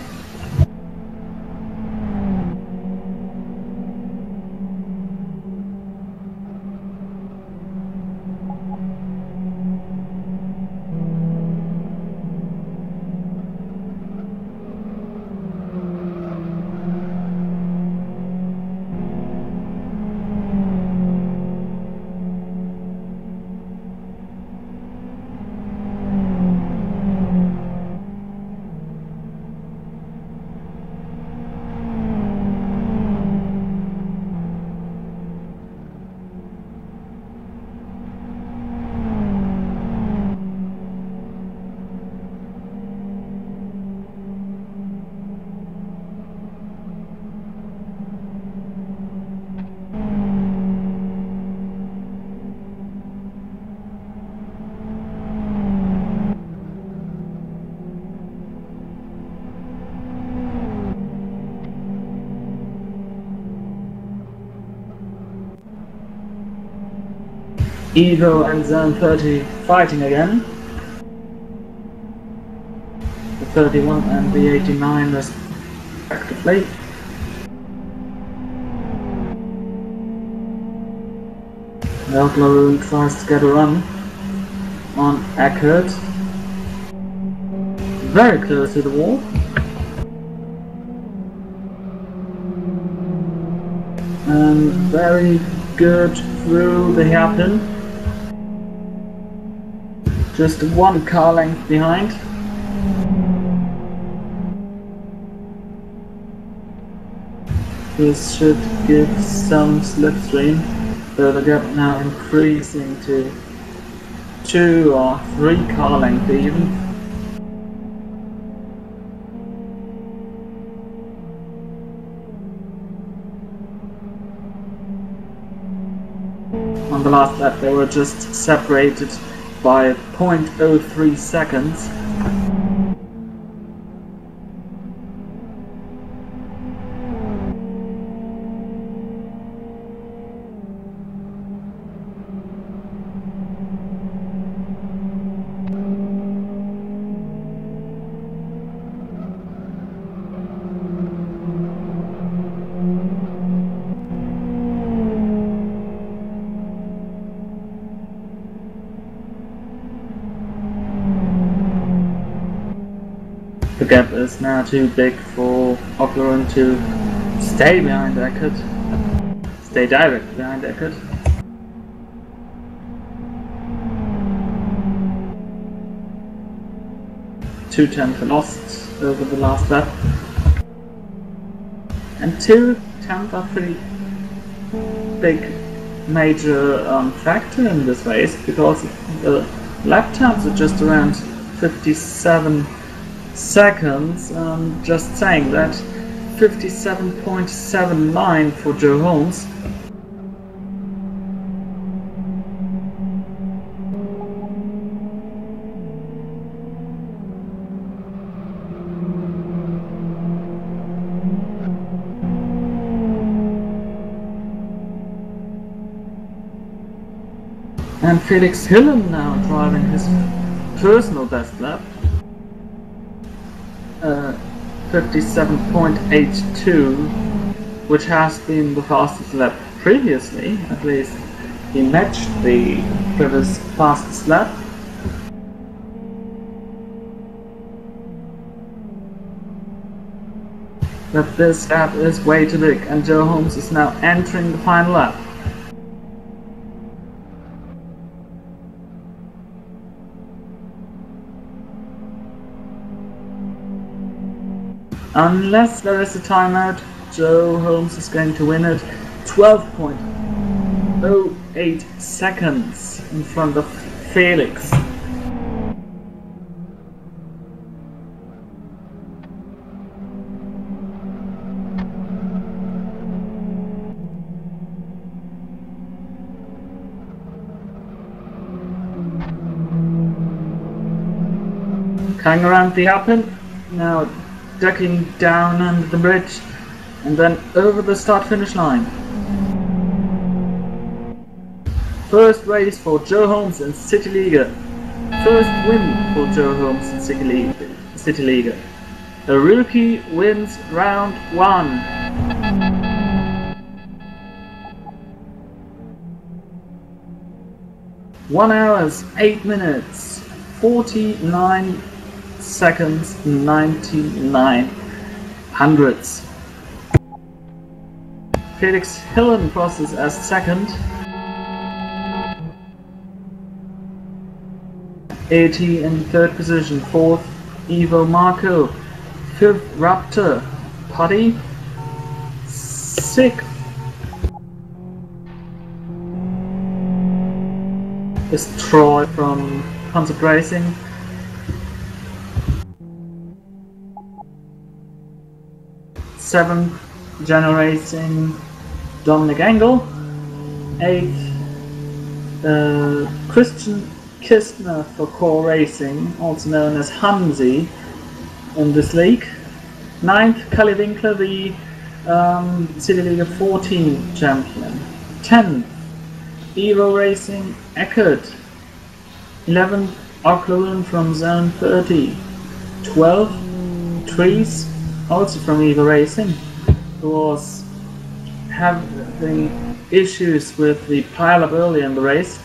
Evo and Zone 30 fighting again. The 31 and the 89 respectively. Elglaroon tries to get a run on Eckert. Very close to the wall. And very good through the hairpin. Just one car length behind. This should give some slipstream, though the gap now increasing to 2 or 3 car length even. On the last lap they were just separated by 0.03 seconds. The gap is now too big for Ogleron to stay behind Eckert, stay direct behind Eckert. Two tenths lost over the last lap, and 2 tenths are pretty big major factor in this race, because the lap times are just around 57 seconds. Just saying that 57.79 for Joe Holmes. And Felix Hillen now driving his personal best lap. 57.82, which has been the fastest lap previously. At least he matched the previous fastest lap. But this gap is way too big, and Joe Holmes is now entering the final lap. Unless there is a timeout, Joe Holmes is going to win it. 12.08 seconds in front of Felix. Coming around the hairpin, now ducking down under the bridge, and then over the start-finish line. First race for Joe Holmes in CityLiga. First win for Joe Holmes in CityLiga. A rookie wins round 1. One hours, 8 minutes, 49 seconds, 99 hundredths. Felix Hillen crosses as second. 80 in third position. Fourth, Ivo Marco. Fifth, Raptor. Putty. Sixth is Troy from Concept Racing. 7th, General Racing, Dominic Engel. 8th, Christian Kistner for Core Racing, also known as Hansi in this league. 9th, Kalle Winkler, the CityLiga 14 champion. 10th, Evo Racing Eckert, 11th Oclaroon from zone 30, 12th Trees, also from Evo Racing, who was having issues with the pileup early in the race.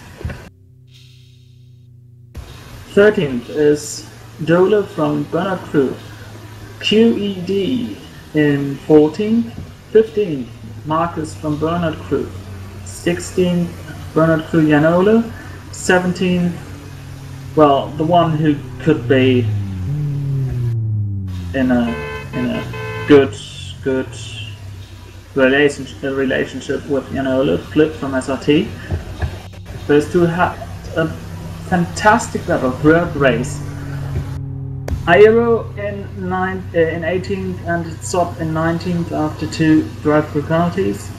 13th is Dole from Bernard Crew, QED in 14th, 15th Marcus from Bernard Crew, 16th Bernard Crew Janole, 17th, well, the one who could be in a good relationship with Janole, Flip from SRT. Those two had a fantastic level throughout the race. Aero in 18th and Zop in 19th after 2 drive penalties.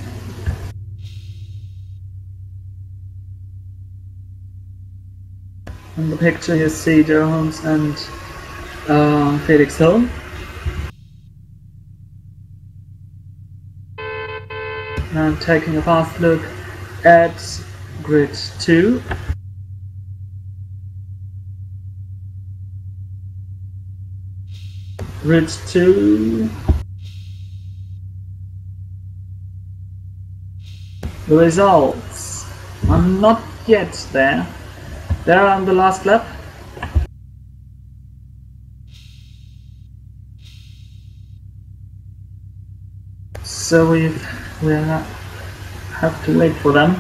In the picture you see Joe Holmes and Felix Hill. Now taking a fast look at grid 2. Grid 2. The results are not yet there. They're on the last lap. So we have to wait for them.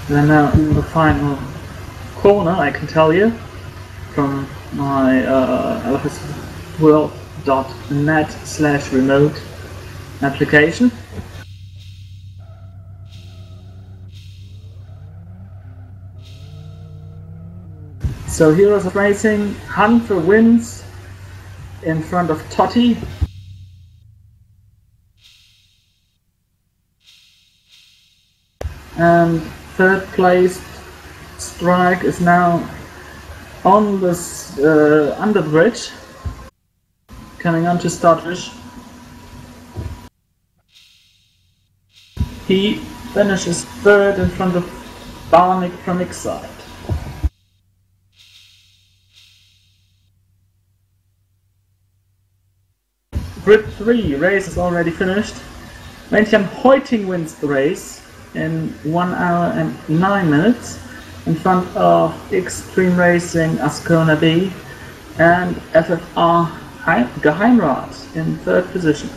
They're now in the final corner, I can tell you, from my lfsworld.net/remote application. So Heroes of Racing, Hunter wins in front of Totti. And third place Strike is now on this under the bridge, coming on to Startfish. He finishes third in front of Barnick from Excite. Grid 3 race is already finished. Vientiane Hoiting wins the race in 1 hour and 9 minutes in front of Extreme Racing Ascona B and FFR Geheimrat in third position.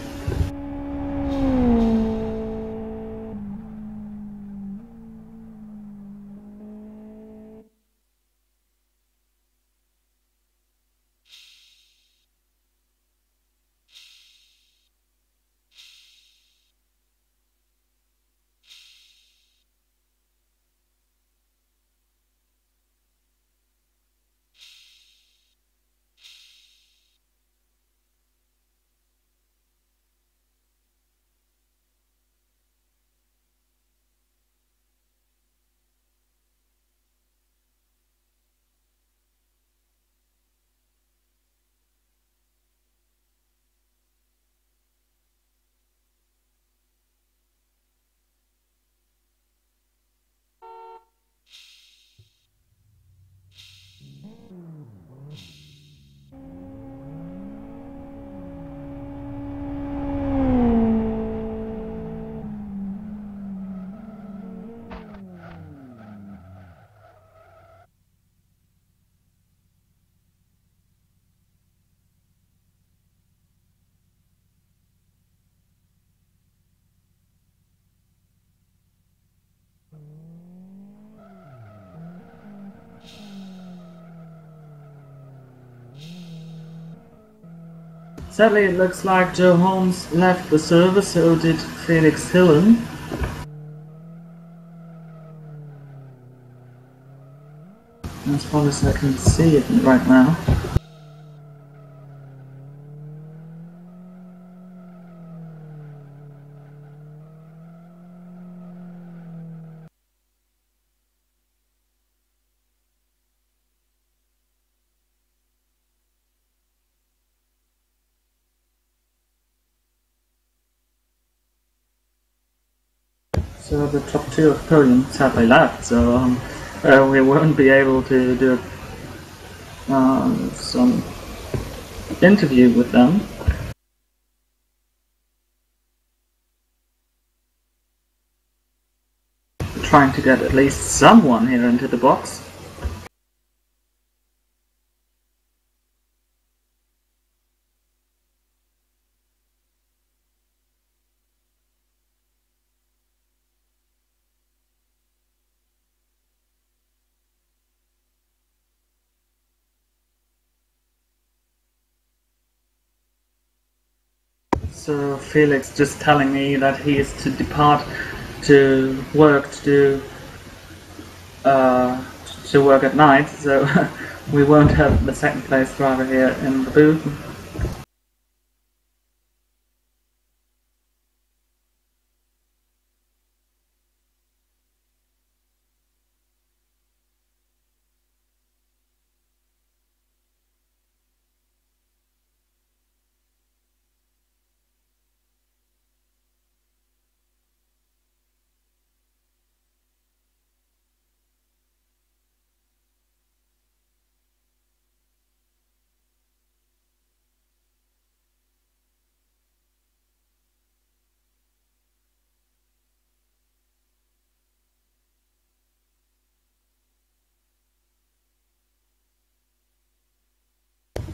Sadly, it looks like Joe Holmes left the server, so did Felix Hillen. As far as I can see it right now. So the top two of the podium sadly left, so we won't be able to do some interview with them. Trying to get at least someone here into the box. So Felix just telling me that he is to depart to work to work at night, so we won't have the second place driver here in the booth.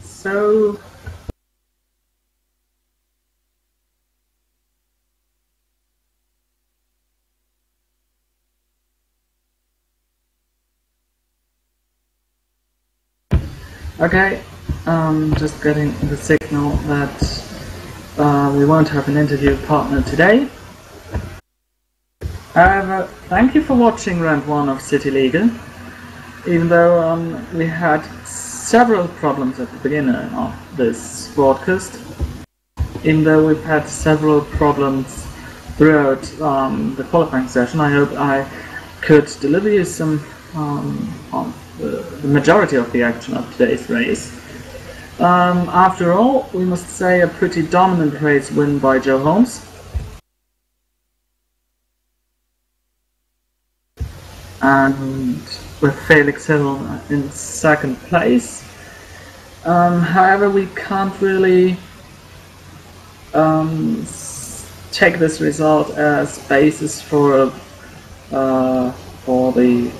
So okay, just getting the signal that we won't have an interview partner today. However, thank you for watching round 1 of CityLiga. Even though we had several problems at the beginning of this broadcast, even though we've had several problems throughout the qualifying session, I hope I could deliver you some of the majority of the action of today's race. After all, we must say a pretty dominant race win by Joe Holmes. And with Felix Hill in second place. However, we can't really take this result as basis for the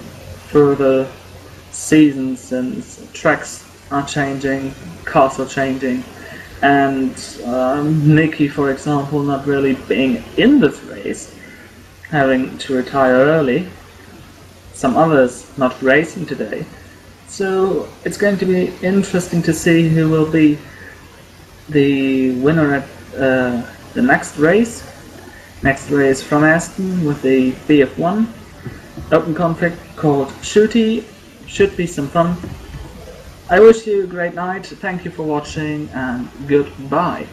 further season, since tracks are changing, cars are changing, and Nicky, for example, not really being in this race, having to retire early. Some others not racing today. So it's going to be interesting to see who will be the winner at the next race. Next race from Aston with the BF1 open conflict called Shooty. Should be some fun. I wish you a great night. Thank you for watching and goodbye.